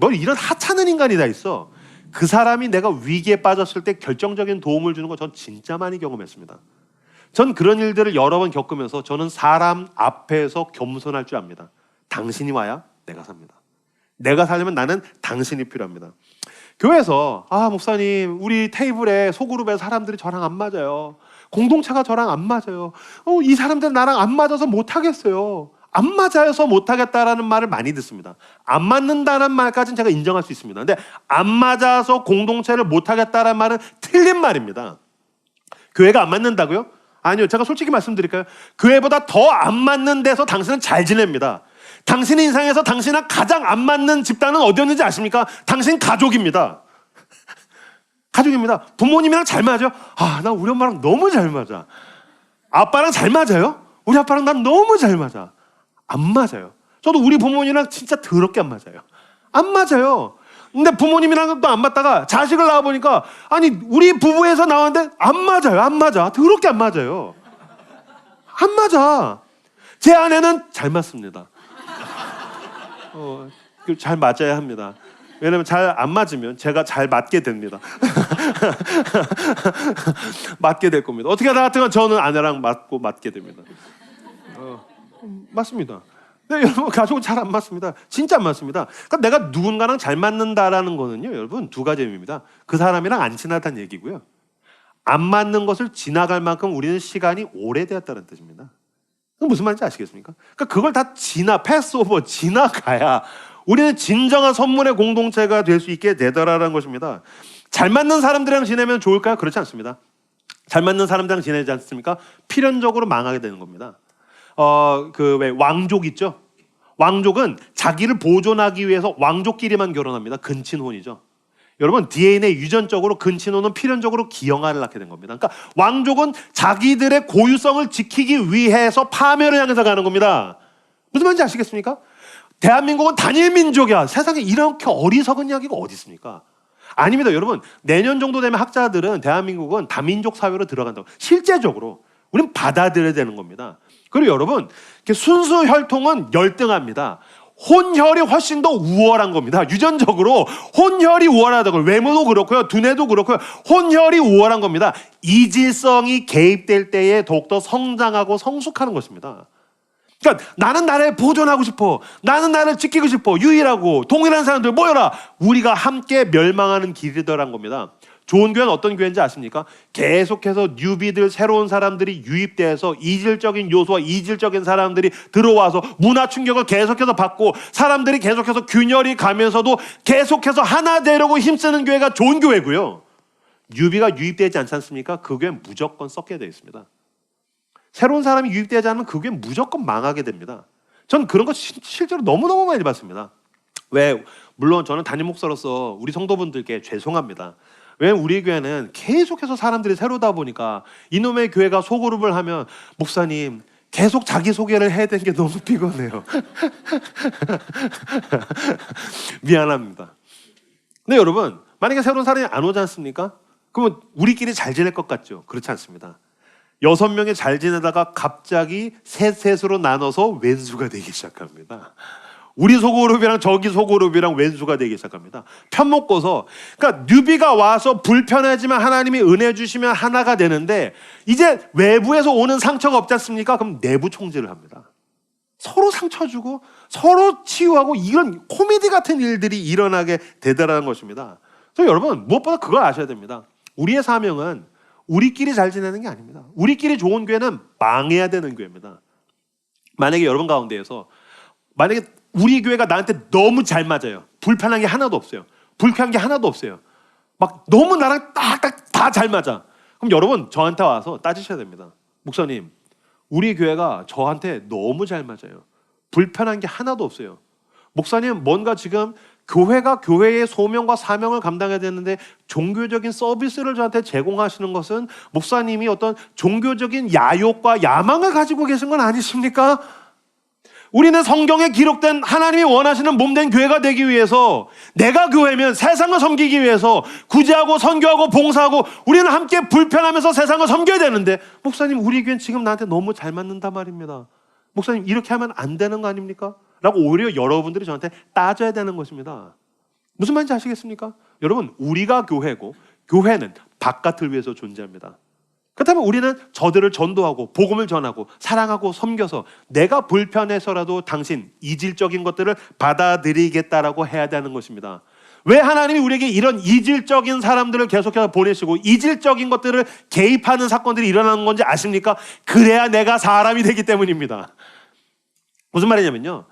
뭐 이런 하찮은 인간이 다 있어. 그 사람이 내가 위기에 빠졌을 때 결정적인 도움을 주는 거 전 진짜 많이 경험했습니다. 전 그런 일들을 여러 번 겪으면서 저는 사람 앞에서 겸손할 줄 압니다. 당신이 와야 내가 삽니다. 내가 살려면 나는 당신이 필요합니다. 교회에서 목사님 우리 테이블에 소그룹에 사람들이 저랑 안 맞아요. 공동체가 저랑 안 맞아요. 이 사람들 나랑 안 맞아서 못 하겠어요. 안 맞아서 못 하겠다라는 말을 많이 듣습니다. 안 맞는다는 말까지는 제가 인정할 수 있습니다. 근데 안 맞아서 공동체를 못 하겠다라는 말은 틀린 말입니다. 교회가 안 맞는다고요? 아니요. 제가 솔직히 말씀드릴까요? 교회보다 더 안 맞는 데서 당신은 잘 지냅니다. 당신의 인생에서 당신이랑 가장 안 맞는 집단은 어디였는지 아십니까? 당신 가족입니다. 가족입니다. 부모님이랑 잘 맞아요? 나 우리 엄마랑 너무 잘 맞아. 아빠랑 잘 맞아요? 우리 아빠랑 난 너무 잘 맞아. 안 맞아요. 저도 우리 부모님이랑 진짜 더럽게 안 맞아요. 안 맞아요. 근데 부모님이랑 또 안 맞다가 자식을 낳아보니까 아니 우리 부부에서 나왔는데 안 맞아요. 안 맞아. 더럽게 안 맞아요. 안 맞아. 제 아내는 잘 맞습니다. 잘 맞아야 합니다. 왜냐면 잘 안 맞으면 제가 잘 맞게 됩니다. 맞게 될 겁니다. 어떻게 하다 같은 건 저는 아내랑 맞게 됩니다. 맞습니다. 네, 여러분 가족은 잘 안 맞습니다. 진짜 안 맞습니다. 그러니까 내가 누군가랑 잘 맞는다라는 거는요, 여러분 두 가지 의미입니다. 그 사람이랑 안 친하다는 얘기고요. 안 맞는 것을 지나갈 만큼 우리는 시간이 오래되었다는 뜻입니다. 무슨 말인지 아시겠습니까? 그러니까 그걸 다 패스오버 지나가야 우리는 진정한 선문의 공동체가 될 수 있게 되더라라는 것입니다. 잘 맞는 사람들이랑 지내면 좋을까요? 그렇지 않습니다. 잘 맞는 사람들이랑 지내지 않습니까? 필연적으로 망하게 되는 겁니다. 왜 왕족 있죠? 왕족은 자기를 보존하기 위해서 왕족끼리만 결혼합니다. 근친혼이죠. 여러분 DNA 유전적으로 근친혼은 필연적으로 기형아를 낳게 된 겁니다. 그러니까 왕족은 자기들의 고유성을 지키기 위해서 파멸을 향해서 가는 겁니다. 무슨 말인지 아시겠습니까? 대한민국은 단일 민족이야. 세상에 이렇게 어리석은 이야기가 어디 있습니까? 아닙니다. 여러분 내년 정도 되면 학자들은 대한민국은 다민족 사회로 들어간다고 실제적으로 우리는 받아들여야 되는 겁니다. 그리고 여러분 순수 혈통은 열등합니다. 혼혈이 훨씬 더 우월한 겁니다. 유전적으로 혼혈이 우월하다고 외모도 그렇고요. 두뇌도 그렇고요. 혼혈이 우월한 겁니다. 이질성이 개입될 때에 더욱더 성장하고 성숙하는 것입니다. 그러니까 나는 나를 보존하고 싶어. 나는 나를 지키고 싶어. 유일하고 동일한 사람들 모여라. 우리가 함께 멸망하는 길이더란 겁니다. 좋은 교회는 어떤 교회인지 아십니까? 계속해서 뉴비들 새로운 사람들이 유입돼서 이질적인 요소와 이질적인 사람들이 들어와서 문화 충격을 계속해서 받고 사람들이 계속해서 균열이 가면서도 계속해서 하나 되려고 힘쓰는 교회가 좋은 교회고요. 뉴비가 유입되지 않지 않습니까? 그 교회는 무조건 썩게 되어 있습니다. 새로운 사람이 유입되지 않으면 그 교회는 무조건 망하게 됩니다. 전 그런 거 실제로 너무너무 많이 봤습니다. 물론 저는 담임 목사로서 우리 성도분들께 죄송합니다. 왜냐면 우리 교회는 계속해서 사람들이 새로다 보니까 이놈의 교회가 소그룹을 하면 목사님 계속 자기소개를 해야 되는 게 너무 피곤해요. 미안합니다. 근데 여러분 만약에 새로운 사람이 안 오지 않습니까? 그러면 우리끼리 잘 지낼 것 같죠? 그렇지 않습니다. 6명이 잘 지내다가 갑자기 셋으로 나눠서 왼수가 되기 시작합니다. 우리 소그룹이랑 저기 소그룹이랑 왼수가 되기 시작합니다. 편먹고서 그러니까 뉴비가 와서 불편하지만 하나님이 은혜 주시면 하나가 되는데 이제 외부에서 오는 상처가 없지 않습니까? 그럼 내부 총질을 합니다. 서로 상처 주고 서로 치유하고 이런 코미디 같은 일들이 일어나게 되더라는 것입니다. 그래서 여러분 무엇보다 그걸 아셔야 됩니다. 우리의 사명은 우리끼리 잘 지내는 게 아닙니다. 우리끼리 좋은 교회는 망해야 되는 교회입니다. 만약에 여러분 가운데에서 만약에 우리 교회가 나한테 너무 잘 맞아요. 불편한 게 하나도 없어요. 불쾌한 게 하나도 없어요. 막 너무 나랑 딱딱 다 잘 맞아. 그럼 여러분 저한테 와서 따지셔야 됩니다. 목사님, 우리 교회가 저한테 너무 잘 맞아요. 불편한 게 하나도 없어요. 목사님, 뭔가 지금 교회가 교회의 소명과 사명을 감당해야 되는데 종교적인 서비스를 저한테 제공하시는 것은 목사님이 어떤 종교적인 야욕과 야망을 가지고 계신 건 아니십니까? 우리는 성경에 기록된 하나님이 원하시는 몸된 교회가 되기 위해서 내가 교회면 세상을 섬기기 위해서 구제하고 선교하고 봉사하고 우리는 함께 불편하면서 세상을 섬겨야 되는데 목사님 우리 교회는 지금 나한테 너무 잘 맞는단 말입니다. 목사님 이렇게 하면 안 되는 거 아닙니까? 라고 오히려 여러분들이 저한테 따져야 되는 것입니다. 무슨 말인지 아시겠습니까? 여러분 우리가 교회고 교회는 바깥을 위해서 존재합니다. 그렇다면 우리는 저들을 전도하고 복음을 전하고 사랑하고 섬겨서 내가 불편해서라도 당신 이질적인 것들을 받아들이겠다라고 해야 되는 것입니다. 왜 하나님이 우리에게 이런 이질적인 사람들을 계속해서 보내시고 이질적인 것들을 개입하는 사건들이 일어나는 건지 아십니까? 그래야 내가 사람이 되기 때문입니다. 무슨 말이냐면요,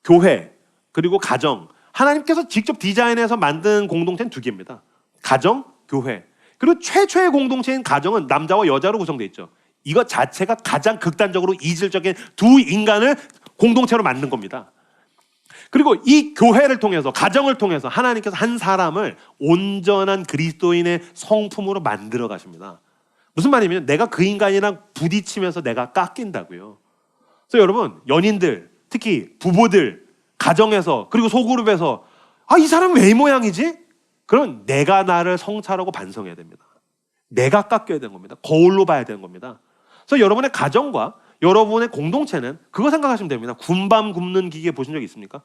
교회 그리고 가정, 하나님께서 직접 디자인해서 만든 공동체는 두 개입니다. 가정, 교회. 그리고 최초의 공동체인 가정은 남자와 여자로 구성되어 있죠. 이것 자체가 가장 극단적으로 이질적인 두 인간을 공동체로 만든 겁니다. 그리고 이 교회를 통해서, 가정을 통해서 하나님께서 한 사람을 온전한 그리스도인의 성품으로 만들어 가십니다. 무슨 말이냐면 내가 그 인간이랑 부딪히면서 내가 깎인다고요. 그래서 여러분, 연인들, 특히 부부들, 가정에서 그리고 소그룹에서 이 사람 왜 이 모양이지? 그럼 내가 나를 성찰하고 반성해야 됩니다. 내가 깎여야 되는 겁니다. 거울로 봐야 되는 겁니다. 그래서 여러분의 가정과 여러분의 공동체는 그거 생각하시면 됩니다. 군밤 굽는 기계 보신 적 있습니까?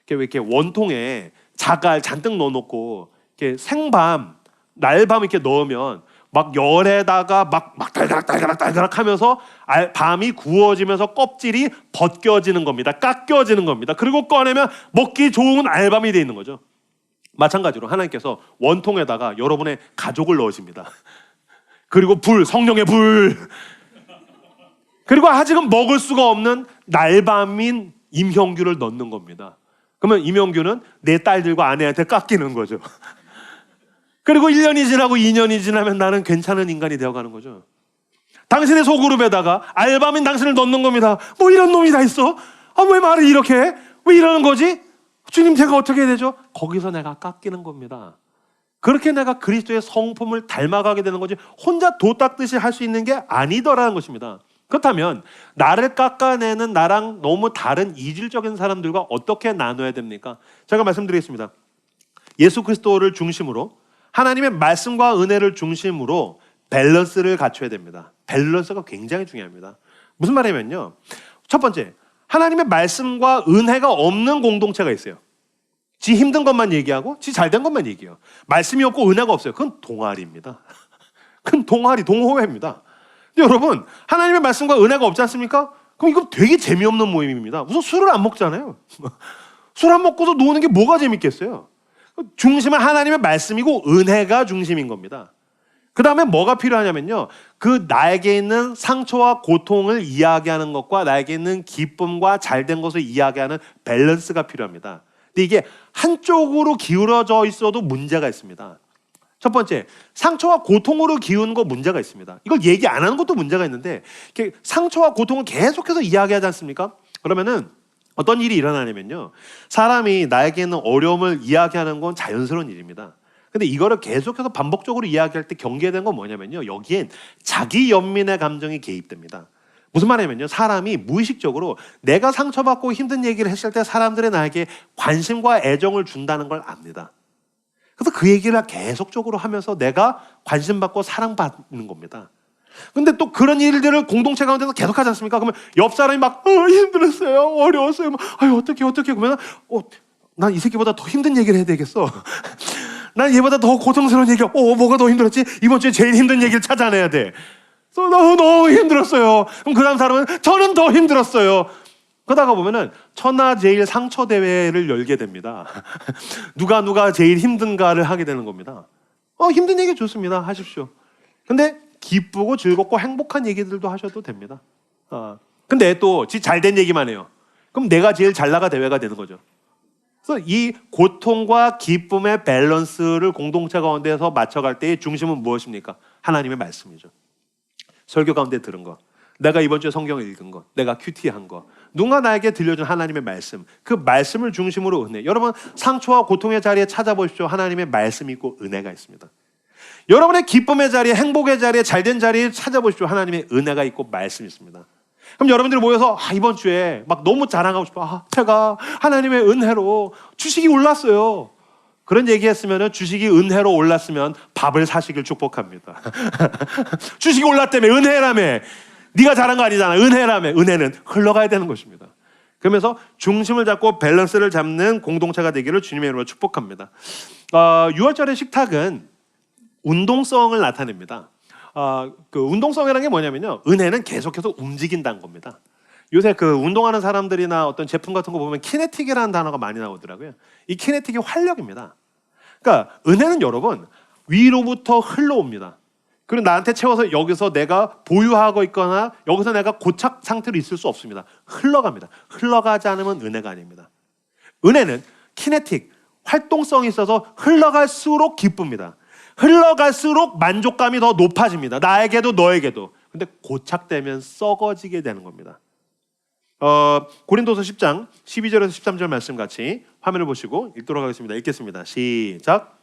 이렇게 원통에 자갈 잔뜩 넣어놓고 이렇게 생밤, 날밤 이렇게 넣으면 막 열에다가 막 달가락 하면서 밤이 구워지면서 껍질이 벗겨지는 겁니다. 깎여지는 겁니다. 그리고 꺼내면 먹기 좋은 알밤이 되어 있는 거죠. 마찬가지로 하나님께서 원통에다가 여러분의 가족을 넣으십니다. 그리고 성령의 불. 그리고 아직은 먹을 수가 없는 날밤인 임형규를 넣는 겁니다. 그러면 임형규는 내 딸들과 아내한테 깎이는 거죠. 그리고 1년이 지나고 2년이 지나면 나는 괜찮은 인간이 되어가는 거죠. 당신의 소그룹에다가 알바민 당신을 넣는 겁니다. 뭐 이런 놈이 다 있어? 왜 말을 이렇게 해? 왜 이러는 거지? 주님, 제가 어떻게 해야 되죠? 거기서 내가 깎이는 겁니다. 그렇게 내가 그리스도의 성품을 닮아가게 되는 거지 혼자 도 닦듯이 할 수 있는 게 아니더라는 것입니다. 그렇다면 나를 깎아내는 나랑 너무 다른 이질적인 사람들과 어떻게 나눠야 됩니까? 제가 말씀드리겠습니다. 예수 그리스도를 중심으로 하나님의 말씀과 은혜를 중심으로 밸런스를 갖춰야 됩니다. 밸런스가 굉장히 중요합니다. 무슨 말이냐면요, 첫 번째, 하나님의 말씀과 은혜가 없는 공동체가 있어요. 지 힘든 것만 얘기하고 지 잘된 것만 얘기해요. 말씀이 없고 은혜가 없어요. 그건 동아리입니다. 그건 동호회입니다. 근데 여러분, 하나님의 말씀과 은혜가 없지 않습니까? 그럼 이거 되게 재미없는 모임입니다. 우선 술을 안 먹잖아요. 술 안 먹고서 노는 게 뭐가 재밌겠어요? 중심은 하나님의 말씀이고 은혜가 중심인 겁니다. 그 다음에 뭐가 필요하냐면요, 그 나에게 있는 상처와 고통을 이야기하는 것과 나에게 있는 기쁨과 잘된 것을 이야기하는 밸런스가 필요합니다. 근데 이게 한쪽으로 기울어져 있어도 문제가 있습니다. 첫 번째, 상처와 고통으로 기우는 거 문제가 있습니다. 이걸 얘기 안 하는 것도 문제가 있는데, 이렇게 상처와 고통을 계속해서 이야기하지 않습니까? 그러면은 어떤 일이 일어나냐면요, 사람이 나에게 있는 어려움을 이야기하는 건 자연스러운 일입니다. 근데 이거를 계속해서 반복적으로 이야기할 때 경계해야 되는 건 뭐냐면요, 여기엔 자기 연민의 감정이 개입됩니다. 무슨 말이냐면요, 사람이 무의식적으로 내가 상처받고 힘든 얘기를 했을 때 사람들이 나에게 관심과 애정을 준다는 걸 압니다. 그래서 그 얘기를 계속적으로 하면서 내가 관심받고 사랑받는 겁니다. 근데 또 그런 일들을 공동체 가운데서 계속 하지 않습니까? 그러면 옆 사람이 막 힘들었어요, 어려웠어요, 어떻게 그러면 난 이 새끼보다 더 힘든 얘기를 해야 되겠어. 난 얘보다 더 고통스러운 얘기가 뭐가 더 힘들었지? 이번 주에 제일 힘든 얘기를 찾아내야 돼. 그래서 너무 힘들었어요. 그럼 그 다음 사람은 저는 더 힘들었어요. 그러다가 보면은 천하제일 상처 대회를 열게 됩니다. 누가 제일 힘든가를 하게 되는 겁니다. 힘든 얘기 좋습니다. 하십시오. 근데 기쁘고 즐겁고 행복한 얘기들도 하셔도 됩니다. 근데 또 잘된 얘기만 해요. 그럼 내가 제일 잘 나가 대회가 되는 거죠. 그래서 이 고통과 기쁨의 밸런스를 공동체 가운데서 맞춰갈 때의 중심은 무엇입니까? 하나님의 말씀이죠. 설교 가운데 들은 거, 내가 이번 주에 성경을 읽은 거, 내가 큐티한 거, 누가 나에게 들려준 하나님의 말씀, 그 말씀을 중심으로 은혜. 여러분, 상처와 고통의 자리에 찾아보십시오. 하나님의 말씀이 있고 은혜가 있습니다. 여러분의 기쁨의 자리에, 행복의 자리에, 잘된 자리에 찾아보십시오. 하나님의 은혜가 있고 말씀이 있습니다. 그럼 여러분들이 모여서 이번 주에 막 너무 자랑하고 싶어. 제가 하나님의 은혜로 주식이 올랐어요. 그런 얘기했으면, 주식이 은혜로 올랐으면 밥을 사시길 축복합니다. 주식이 올랐다며, 은혜라며. 네가 잘한 거 아니잖아, 은혜라며. 은혜는 흘러가야 되는 것입니다. 그러면서 중심을 잡고 밸런스를 잡는 공동체가 되기를 주님의 이름으로 축복합니다. 6월절의 식탁은 운동성을 나타냅니다. 그 운동성이라는 게 뭐냐면요, 은혜는 계속해서 움직인다는 겁니다. 요새 그 운동하는 사람들이나 어떤 제품 같은 거 보면 키네틱이라는 단어가 많이 나오더라고요. 이 키네틱이 활력입니다. 그러니까 은혜는 여러분 위로부터 흘러옵니다. 그리고 나한테 채워서 여기서 내가 보유하고 있거나 여기서 내가 고착 상태로 있을 수 없습니다. 흘러갑니다. 흘러가지 않으면 은혜가 아닙니다. 은혜는 키네틱, 활동성이 있어서 흘러갈수록 기쁩니다. 흘러갈수록 만족감이 더 높아집니다. 나에게도 너에게도. 근데 고착되면 썩어지게 되는 겁니다. 고린도서 10장 12절에서 13절 말씀 같이 화면을 보시고 읽도록 하겠습니다. 읽겠습니다. 시작.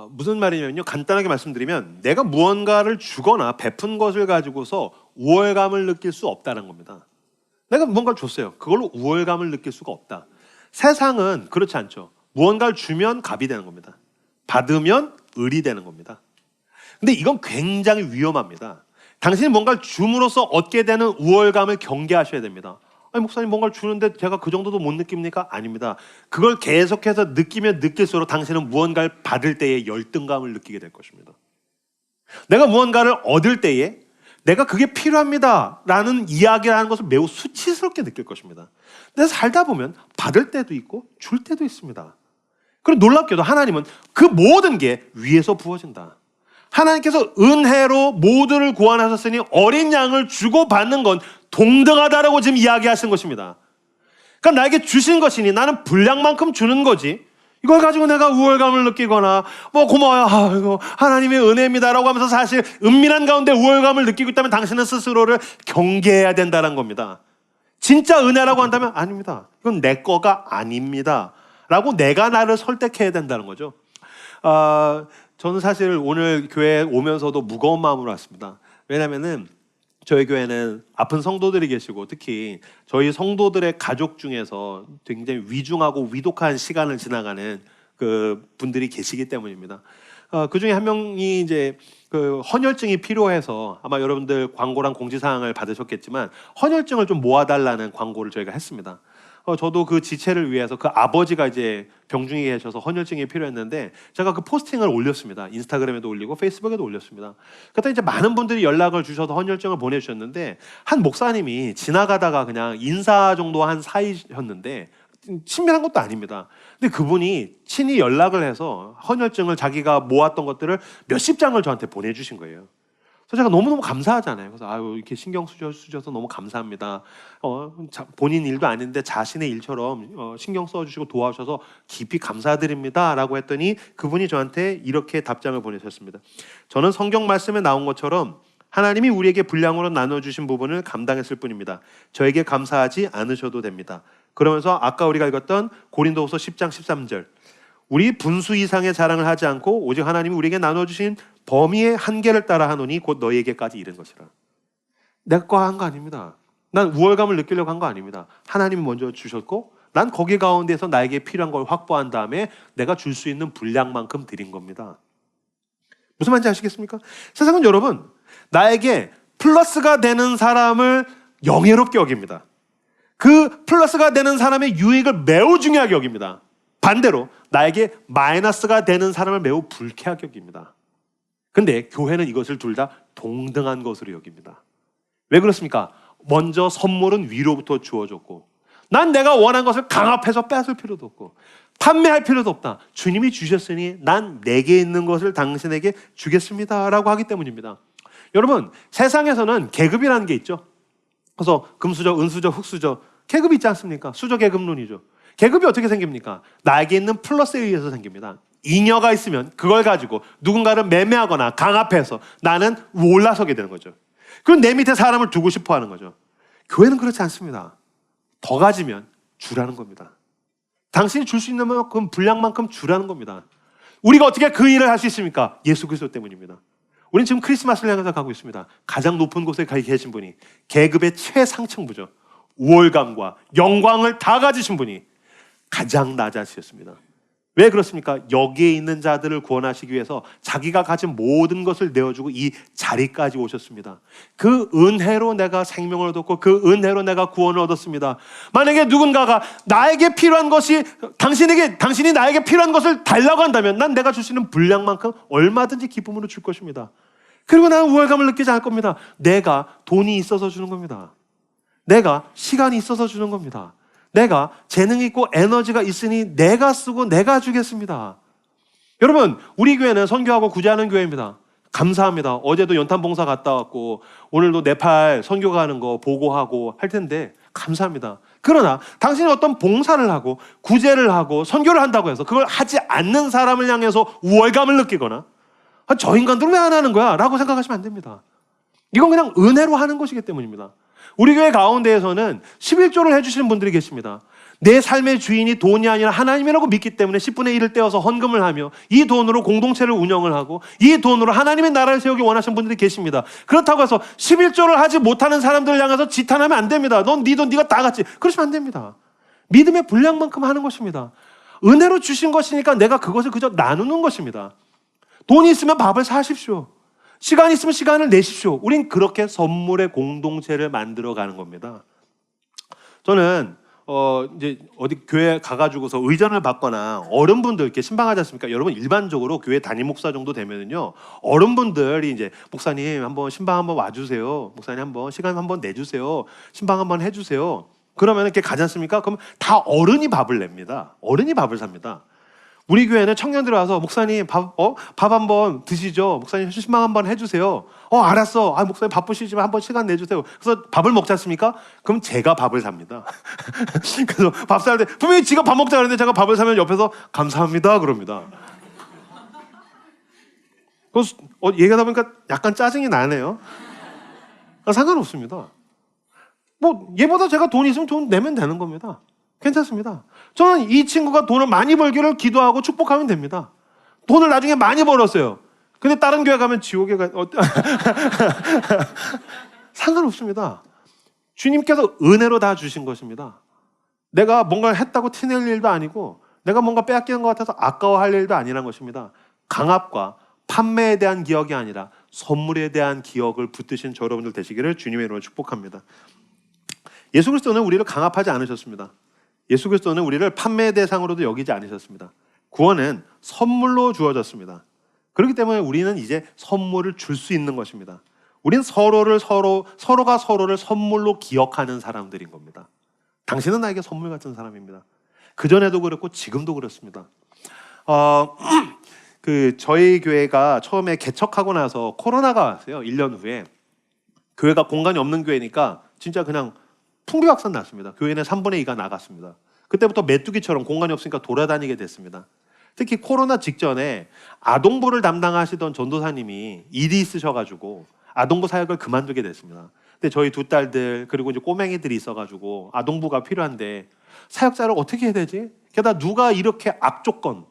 무슨 말이냐면요. 간단하게 말씀드리면 내가 무언가를 주거나 베푼 것을 가지고서 우월감을 느낄 수 없다는 겁니다. 내가 무언가를 줬어요. 그걸로 우월감을 느낄 수가 없다. 세상은 그렇지 않죠. 무언가를 주면 갑이 되는 겁니다. 받으면 을이 되는 겁니다. 근데 이건 굉장히 위험합니다. 당신이 뭔가를 줌으로써 얻게 되는 우월감을 경계하셔야 됩니다. 아니 목사님 뭔가를 주는데 제가 그 정도도 못 느낍니까? 아닙니다. 그걸 계속해서 느끼면 느낄수록 당신은 무언가를 받을 때의 열등감을 느끼게 될 것입니다. 내가 무언가를 얻을 때에 내가 그게 필요합니다 라는 이야기를 하는 것을 매우 수치스럽게 느낄 것입니다. 근데 살다 보면 받을 때도 있고 줄 때도 있습니다. 그리고 놀랍게도 하나님은 그 모든 게 위에서 부어진다. 하나님께서 은혜로 모두를 구원하셨으니 어린 양을 주고 받는 건 동등하다라고 지금 이야기하시는 것입니다. 그러니까 나에게 주신 것이니 나는 분량만큼 주는 거지 이걸 가지고 내가 우월감을 느끼거나 뭐 고마워요 이거 하나님의 은혜입니다라고 하면서 사실 은밀한 가운데 우월감을 느끼고 있다면 당신은 스스로를 경계해야 된다는 겁니다. 진짜 은혜라고 한다면 아닙니다. 이건 내 거가 아닙니다 라고 내가 나를 설득해야 된다는 거죠. 저는 사실 오늘 교회에 오면서도 무거운 마음으로 왔습니다. 왜냐면은 저희 교회는 아픈 성도들이 계시고 특히 저희 성도들의 가족 중에서 굉장히 위중하고 위독한 시간을 지나가는 그 분들이 계시기 때문입니다. 그 중에 한 명이 이제 그 헌혈증이 필요해서 아마 여러분들 광고랑 공지사항을 받으셨겠지만 헌혈증을 좀 모아달라는 광고를 저희가 했습니다. 저도 그 지체를 위해서 그 아버지가 이제 병중에 계셔서 헌혈증이 필요했는데 제가 그 포스팅을 올렸습니다. 인스타그램에도 올리고 페이스북에도 올렸습니다. 그때 이제 많은 분들이 연락을 주셔서 헌혈증을 보내주셨는데 한 목사님이 지나가다가 그냥 인사 정도 한 사이셨는데 친밀한 것도 아닙니다. 근데 그분이 친히 연락을 해서 헌혈증을 자기가 모았던 것들을 몇십 장을 저한테 보내주신 거예요. 그래서 제가 너무너무 감사하잖아요. 그래서 아유 이렇게 신경 쓰셔서 너무 감사합니다. 본인 일도 아닌데 자신의 일처럼 신경 써주시고 도와주셔서 깊이 감사드립니다 라고 했더니 그분이 저한테 이렇게 답장을 보내셨습니다. 저는 성경 말씀에 나온 것처럼 하나님이 우리에게 분량으로 나눠주신 부분을 감당했을 뿐입니다. 저에게 감사하지 않으셔도 됩니다. 그러면서 아까 우리가 읽었던 고린도후서 10장 13절 우리 분수 이상의 자랑을 하지 않고 오직 하나님이 우리에게 나눠주신 범위의 한계를 따라 하노니 곧 너희에게까지 이른 것이라. 내가 거 한 거 아닙니다. 난 우월감을 느끼려고 한 거 아닙니다. 하나님이 먼저 주셨고 난 거기 가운데서 나에게 필요한 걸 확보한 다음에 내가 줄 수 있는 분량만큼 드린 겁니다. 무슨 말인지 아시겠습니까? 세상은 여러분 나에게 플러스가 되는 사람을 영예롭게 여깁니다. 그 플러스가 되는 사람의 유익을 매우 중요하게 여깁니다. 반대로 나에게 마이너스가 되는 사람을 매우 불쾌하게 여깁니다. 근데 교회는 이것을 둘 다 동등한 것으로 여깁니다. 왜 그렇습니까? 먼저 선물은 위로부터 주어졌고 난 내가 원한 것을 강압해서 뺏을 필요도 없고 판매할 필요도 없다. 주님이 주셨으니 난 내게 있는 것을 당신에게 주겠습니다 라고 하기 때문입니다. 여러분 세상에서는 계급이라는 게 있죠. 그래서 금수저, 은수저, 흙수저 계급이 있지 않습니까? 수저계급론이죠. 계급이 어떻게 생깁니까? 나에게 있는 플러스에 의해서 생깁니다. 잉여가 있으면 그걸 가지고 누군가를 매매하거나 강압해서 나는 올라서게 되는 거죠. 그럼 내 밑에 사람을 두고 싶어 하는 거죠. 교회는 그렇지 않습니다. 더 가지면 주라는 겁니다. 당신이 줄 수 있는 만큼 분량만큼 주라는 겁니다. 우리가 어떻게 그 일을 할 수 있습니까? 예수 그리스도 때문입니다. 우리는 지금 크리스마스를 향해서 가고 있습니다. 가장 높은 곳에 계신 분이 계급의 최상층부죠. 우월감과 영광을 다 가지신 분이 가장 낮아지셨습니다. 왜 그렇습니까? 여기에 있는 자들을 구원하시기 위해서 자기가 가진 모든 것을 내어주고 이 자리까지 오셨습니다. 그 은혜로 내가 생명을 얻었고 그 은혜로 내가 구원을 얻었습니다. 만약에 누군가가 나에게 필요한 것이 당신이 나에게 필요한 것을 달라고 한다면 난 내가 줄 수 있는 분량만큼 얼마든지 기쁨으로 줄 것입니다. 그리고 나는 우월감을 느끼지 않을 겁니다. 내가 돈이 있어서 주는 겁니다. 내가 시간이 있어서 주는 겁니다. 내가 재능이 있고 에너지가 있으니 내가 쓰고 내가 주겠습니다. 여러분, 우리 교회는 선교하고 구제하는 교회입니다. 감사합니다. 어제도 연탄 봉사 갔다 왔고 오늘도 네팔 선교 가는 거 보고하고 할 텐데 감사합니다. 그러나 당신이 어떤 봉사를 하고 구제를 하고 선교를 한다고 해서 그걸 하지 않는 사람을 향해서 우월감을 느끼거나 저 인간들은 왜 안 하는 거야? 라고 생각하시면 안 됩니다. 이건 그냥 은혜로 하는 것이기 때문입니다. 우리 교회 가운데에서는 11조를 해주시는 분들이 계십니다. 내 삶의 주인이 돈이 아니라 하나님이라고 믿기 때문에 10분의 1을 떼어서 헌금을 하며 이 돈으로 공동체를 운영을 하고 이 돈으로 하나님의 나라를 세우기 원하시는 분들이 계십니다. 그렇다고 해서 11조를 하지 못하는 사람들을 향해서 지탄하면 안 됩니다. 넌 네 돈 네가 다 갖지. 그러시면 안 됩니다. 믿음의 분량만큼 하는 것입니다. 은혜로 주신 것이니까 내가 그것을 그저 나누는 것입니다. 돈이 있으면 밥을 사십시오. 시간이 있으면 시간을 내십시오. 우린 그렇게 선물의 공동체를 만들어가는 겁니다. 저는 이제 어디 교회 가가지고서 의전을 받거나 어른분들 이렇게 신방하지 않습니까? 여러분 일반적으로 교회 담임 목사 정도 되면은요 어른분들이 이제 목사님 한번 신방 한번 와주세요. 목사님 한번 시간 한번 내주세요. 신방 한번 해주세요. 그러면 이렇게 가지 않습니까? 그럼 다 어른이 밥을 냅니다. 어른이 밥을 삽니다. 우리 교회는 청년들이 와서 목사님 밥 한번 드시죠. 목사님 신방 한번 해주세요. 알았어. 목사님 바쁘시지만 한번 시간 내주세요. 그래서 밥을 먹지 않습니까? 그럼 제가 밥을 삽니다. 그래서 밥 살 때 분명히 지가 밥 먹자 그러는데 제가 밥을 사면 옆에서 감사합니다 그럽니다. 그래서 얘기하다 보니까 약간 짜증이 나네요. 상관없습니다. 얘보다 제가 돈이 있으면 돈 내면 되는 겁니다. 괜찮습니다. 저는 이 친구가 돈을 많이 벌기를 기도하고 축복하면 됩니다. 돈을 나중에 많이 벌었어요. 근데 다른 교회 가면 지옥에 상관없습니다. 주님께서 은혜로 다 주신 것입니다. 내가 뭔가를 했다고 티낼 일도 아니고 내가 뭔가 빼앗기는 것 같아서 아까워할 일도 아니란 것입니다. 강압과 판매에 대한 기억이 아니라 선물에 대한 기억을 붙드신 저 여러분들 되시기를 주님의 이름으로 축복합니다. 예수 그리스도는 우리를 강압하지 않으셨습니다. 예수 그리스도는 우리를 판매의 대상으로도 여기지 않으셨습니다. 구원은 선물로 주어졌습니다. 그렇기 때문에 우리는 이제 선물을 줄 수 있는 것입니다. 우리는 서로가 서로를 선물로 기억하는 사람들인 겁니다. 당신은 나에게 선물 같은 사람입니다. 그전에도 그렇고 지금도 그렇습니다. 저희 교회가 처음에 개척하고 나서 코로나가 왔어요. 1년 후에. 교회가 공간이 없는 교회니까 진짜 그냥 풍비박산 났습니다. 교회는 3분의 2가 나갔습니다. 그때부터 메뚜기처럼 공간이 없으니까 돌아다니게 됐습니다. 특히 코로나 직전에 아동부를 담당하시던 전도사님이 일이 있으셔가지고 아동부 사역을 그만두게 됐습니다. 근데 저희 두 딸들 그리고 이제 꼬맹이들이 있어가지고 아동부가 필요한데 사역자를 어떻게 해야 되지? 게다가 누가 이렇게 악조건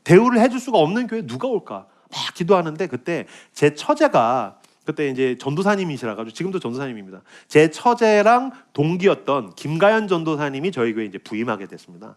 대우를 해줄 수가 없는 교회에 누가 올까? 막 기도하는데 그때 제 처제가 그때 이제 전도사님이시라 가지고 지금도 전도사님입니다. 제 처제랑 동기였던 김가연 전도사님이 저희 교회에 이제 부임하게 됐습니다.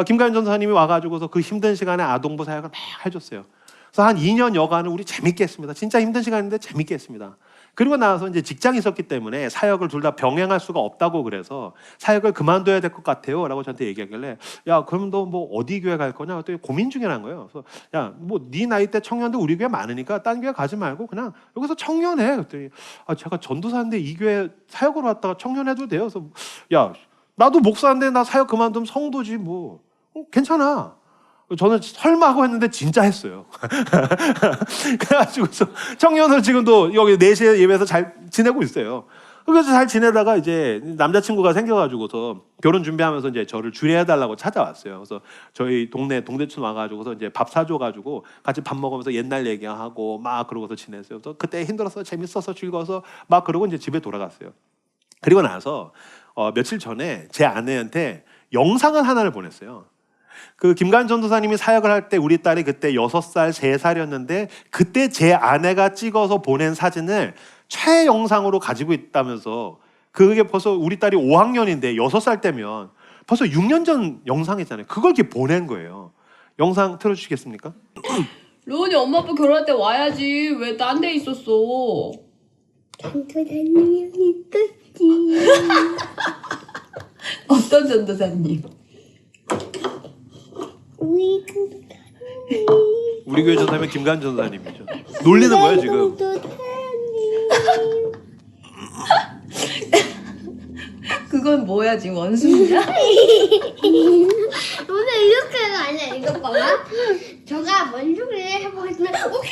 김가연 전도사님이 와가지고서 그 힘든 시간에 아동부 사역을 막 해줬어요. 그래서 한 2년 여간을 우리 재밌게 했습니다. 진짜 힘든 시간인데 재밌게 했습니다. 그리고 나서 이제 직장이 있었기 때문에 사역을 둘 다 병행할 수가 없다고 그래서 사역을 그만둬야 될 것 같아요 라고 저한테 얘기하길래 야 그럼 너 뭐 어디 교회 갈 거냐? 또 고민 중이란 거예요. 그래서 야 뭐 네 나이 때 청년들 우리 교회 많으니까 딴 교회 가지 말고 그냥 여기서 청년해. 그랬더니 제가 전도사인데 이 교회 사역으로 왔다가 청년해도 돼요. 그래서 야 나도 목사인데 나 사역 그만두면 성도지 뭐 괜찮아. 저는 설마 하고 했는데 진짜 했어요. 그래가지고서 청년을 지금도 여기 4시에 예배에서 잘 지내고 있어요. 그래서 잘 지내다가 이제 남자친구가 생겨가지고서 결혼 준비하면서 이제 저를 주례해달라고 찾아왔어요. 그래서 저희 동대촌 와가지고서 이제 밥 사줘가지고 같이 밥 먹으면서 옛날 얘기하고 막 그러고서 지냈어요. 그래서 그때 힘들어서 재밌어서 즐거워서 막 그러고 이제 집에 돌아갔어요. 그리고 나서 며칠 전에 제 아내한테 영상을 하나를 보냈어요. 그 김가연 전도사님이 사역을 할 때 우리 딸이 그때 6살, 3살이었는데 그때 제 아내가 찍어서 보낸 사진을 최영상으로 가지고 있다면서 그게 벌써 우리 딸이 5학년인데 6살 때면 벌써 6년 전 영상이잖아요. 그걸 이렇게 보낸 거예요. 영상 틀어주시겠습니까? 로운이 엄마 아빠 결혼할 때 와야지. 왜 딴 데 있었어? 전도사님이 있었지. 어떤 전도사님? 우리 전도사님. 우리 교회 전사님 김간 전사님이죠. 놀리는 거예요 지금. 그건 뭐야 지금 원숭이야? 오늘 이렇게가 아니야. 이거 봐봐. 저가 뭔 소리를 해보겠으면 오케이.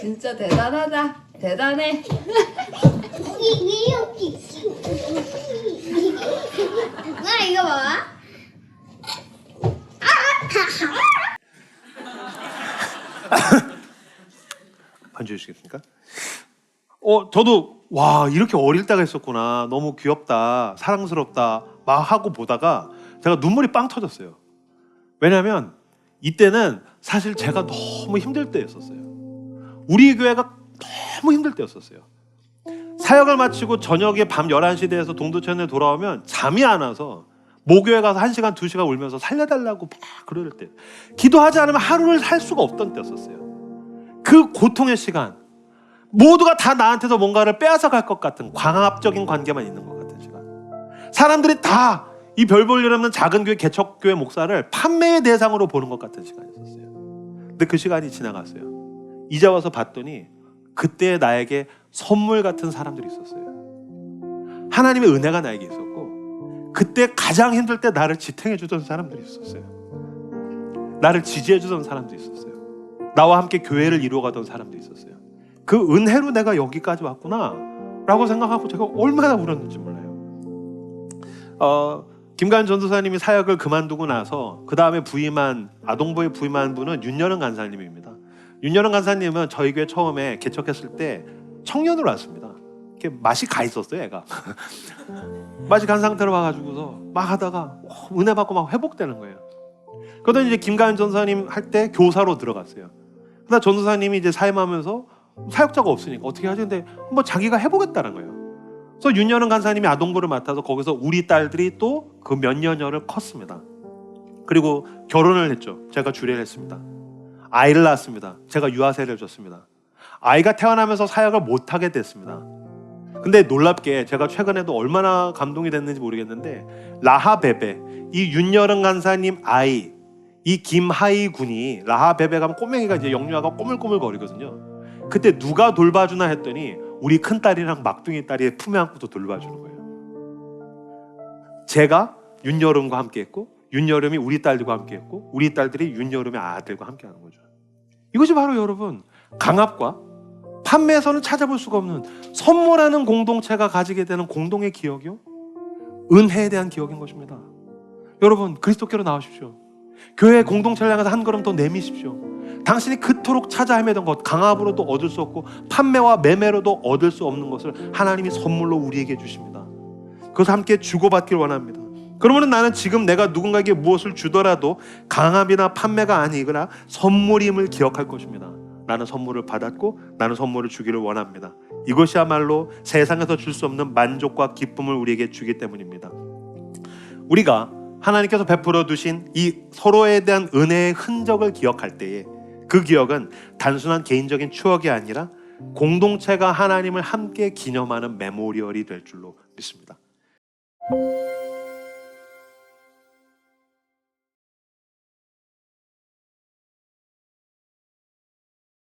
진짜 대단하다. 대단해. 여기. 나 이거 봐봐. 반주해 주시겠습니까? 저도 와 이렇게 어릴 때가 있었구나. 너무 귀엽다, 사랑스럽다 막 하고 보다가 제가 눈물이 빵 터졌어요. 왜냐하면 이때는 사실 제가 너무 힘들 때였었어요. 우리 교회가 너무 힘들 때였었어요. 사역을 마치고 저녁에 밤 11시 돼서 동두천에 돌아오면 잠이 안 와서 모교회 가서 1시간 2시간 울면서 살려달라고 막 그럴 때, 기도하지 않으면 하루를 살 수가 없던 때였었어요. 그 고통의 시간, 모두가 다 나한테서 뭔가를 빼앗아 갈 것 같은 광합적인 관계만 있는 것 같은 시간, 사람들이 다 이 별 볼 일 없는 작은 교회 개척교회 목사를 판매의 대상으로 보는 것 같은 시간이었어요. 근데 그 시간이 지나갔어요. 이제 와서 봤더니 그때 나에게 선물 같은 사람들이 있었어요. 하나님의 은혜가 나에게 있었고, 그때 가장 힘들 때 나를 지탱해 주던 사람들이 있었어요. 나를 지지해 주던 사람들이 있었어요. 나와 함께 교회를 이루어가던 사람들이 있었어요. 그 은혜로 내가 여기까지 왔구나 라고 생각하고 제가 얼마나 울었는지 몰라요. 김가연 전도사님이 사역을 그만두고 나서 그 다음에 부임한, 아동부에 부임한 분은 윤여름 간사님입니다. 윤여름 간사님은 저희 교회 처음에 개척했을 때 청년으로 왔습니다. 이렇게 맛이 가 있었어요, 애가. 맛이 간 상태로 와가지고서 막 하다가 은혜 받고 막 회복되는 거예요. 그러더니 이제 김가연 전도사님 할 때 교사로 들어갔어요. 그러다 전도사님이 이제 사임하면서 사역자가 없으니까 어떻게 하지? 근데 한번 자기가 해보겠다는 거예요. 그래서 윤여름 간사님이 아동부를 맡아서 거기서 우리 딸들이 또 그 몇 년여를 컸습니다. 그리고 결혼을 했죠. 제가 주례를 했습니다. 아이를 낳았습니다. 제가 유아세를 줬습니다. 아이가 태어나면서 사역을 못하게 됐습니다. 근데 놀랍게 제가 최근에도 얼마나 감동이 됐는지 모르겠는데, 라하베베, 이 윤여름 간사님 아이, 이 김하이 군이, 라하베베 가면 꼬맹이가 이제 영유아가 꼬물꼬물 거리거든요. 그때 누가 돌봐주나 했더니 우리 큰딸이랑 막둥이 딸이 품에 안고도 돌봐주는 거예요. 제가 윤여름과 함께 했고, 윤여름이 우리 딸들과 함께 했고, 우리 딸들이 윤여름의 아들과 함께 하는 거죠. 이것이 바로 여러분, 강압과 판매에서는 찾아볼 수가 없는 선물하는 공동체가 가지게 되는 공동의 기억이요, 은혜에 대한 기억인 것입니다. 여러분, 그리스도께로 나오십시오. 교회 공동체를 향해서 한 걸음 더 내미십시오. 당신이 그토록 찾아 헤매던 것, 강압으로도 얻을 수 없고 판매와 매매로도 얻을 수 없는 것을 하나님이 선물로 우리에게 주십니다. 그것을 함께 주고받길 원합니다. 그러면 나는 지금 내가 누군가에게 무엇을 주더라도 강압이나 판매가 아니거나 선물임을 기억할 것입니다. 나는 선물을 받았고 나는 선물을 주기를 원합니다. 이것이야말로 세상에서 줄 수 없는 만족과 기쁨을 우리에게 주기 때문입니다. 우리가 하나님께서 베풀어 두신 이 서로에 대한 은혜의 흔적을 기억할 때에 그 기억은 단순한 개인적인 추억이 아니라 공동체가 하나님을 함께 기념하는 메모리얼이 될 줄로 믿습니다.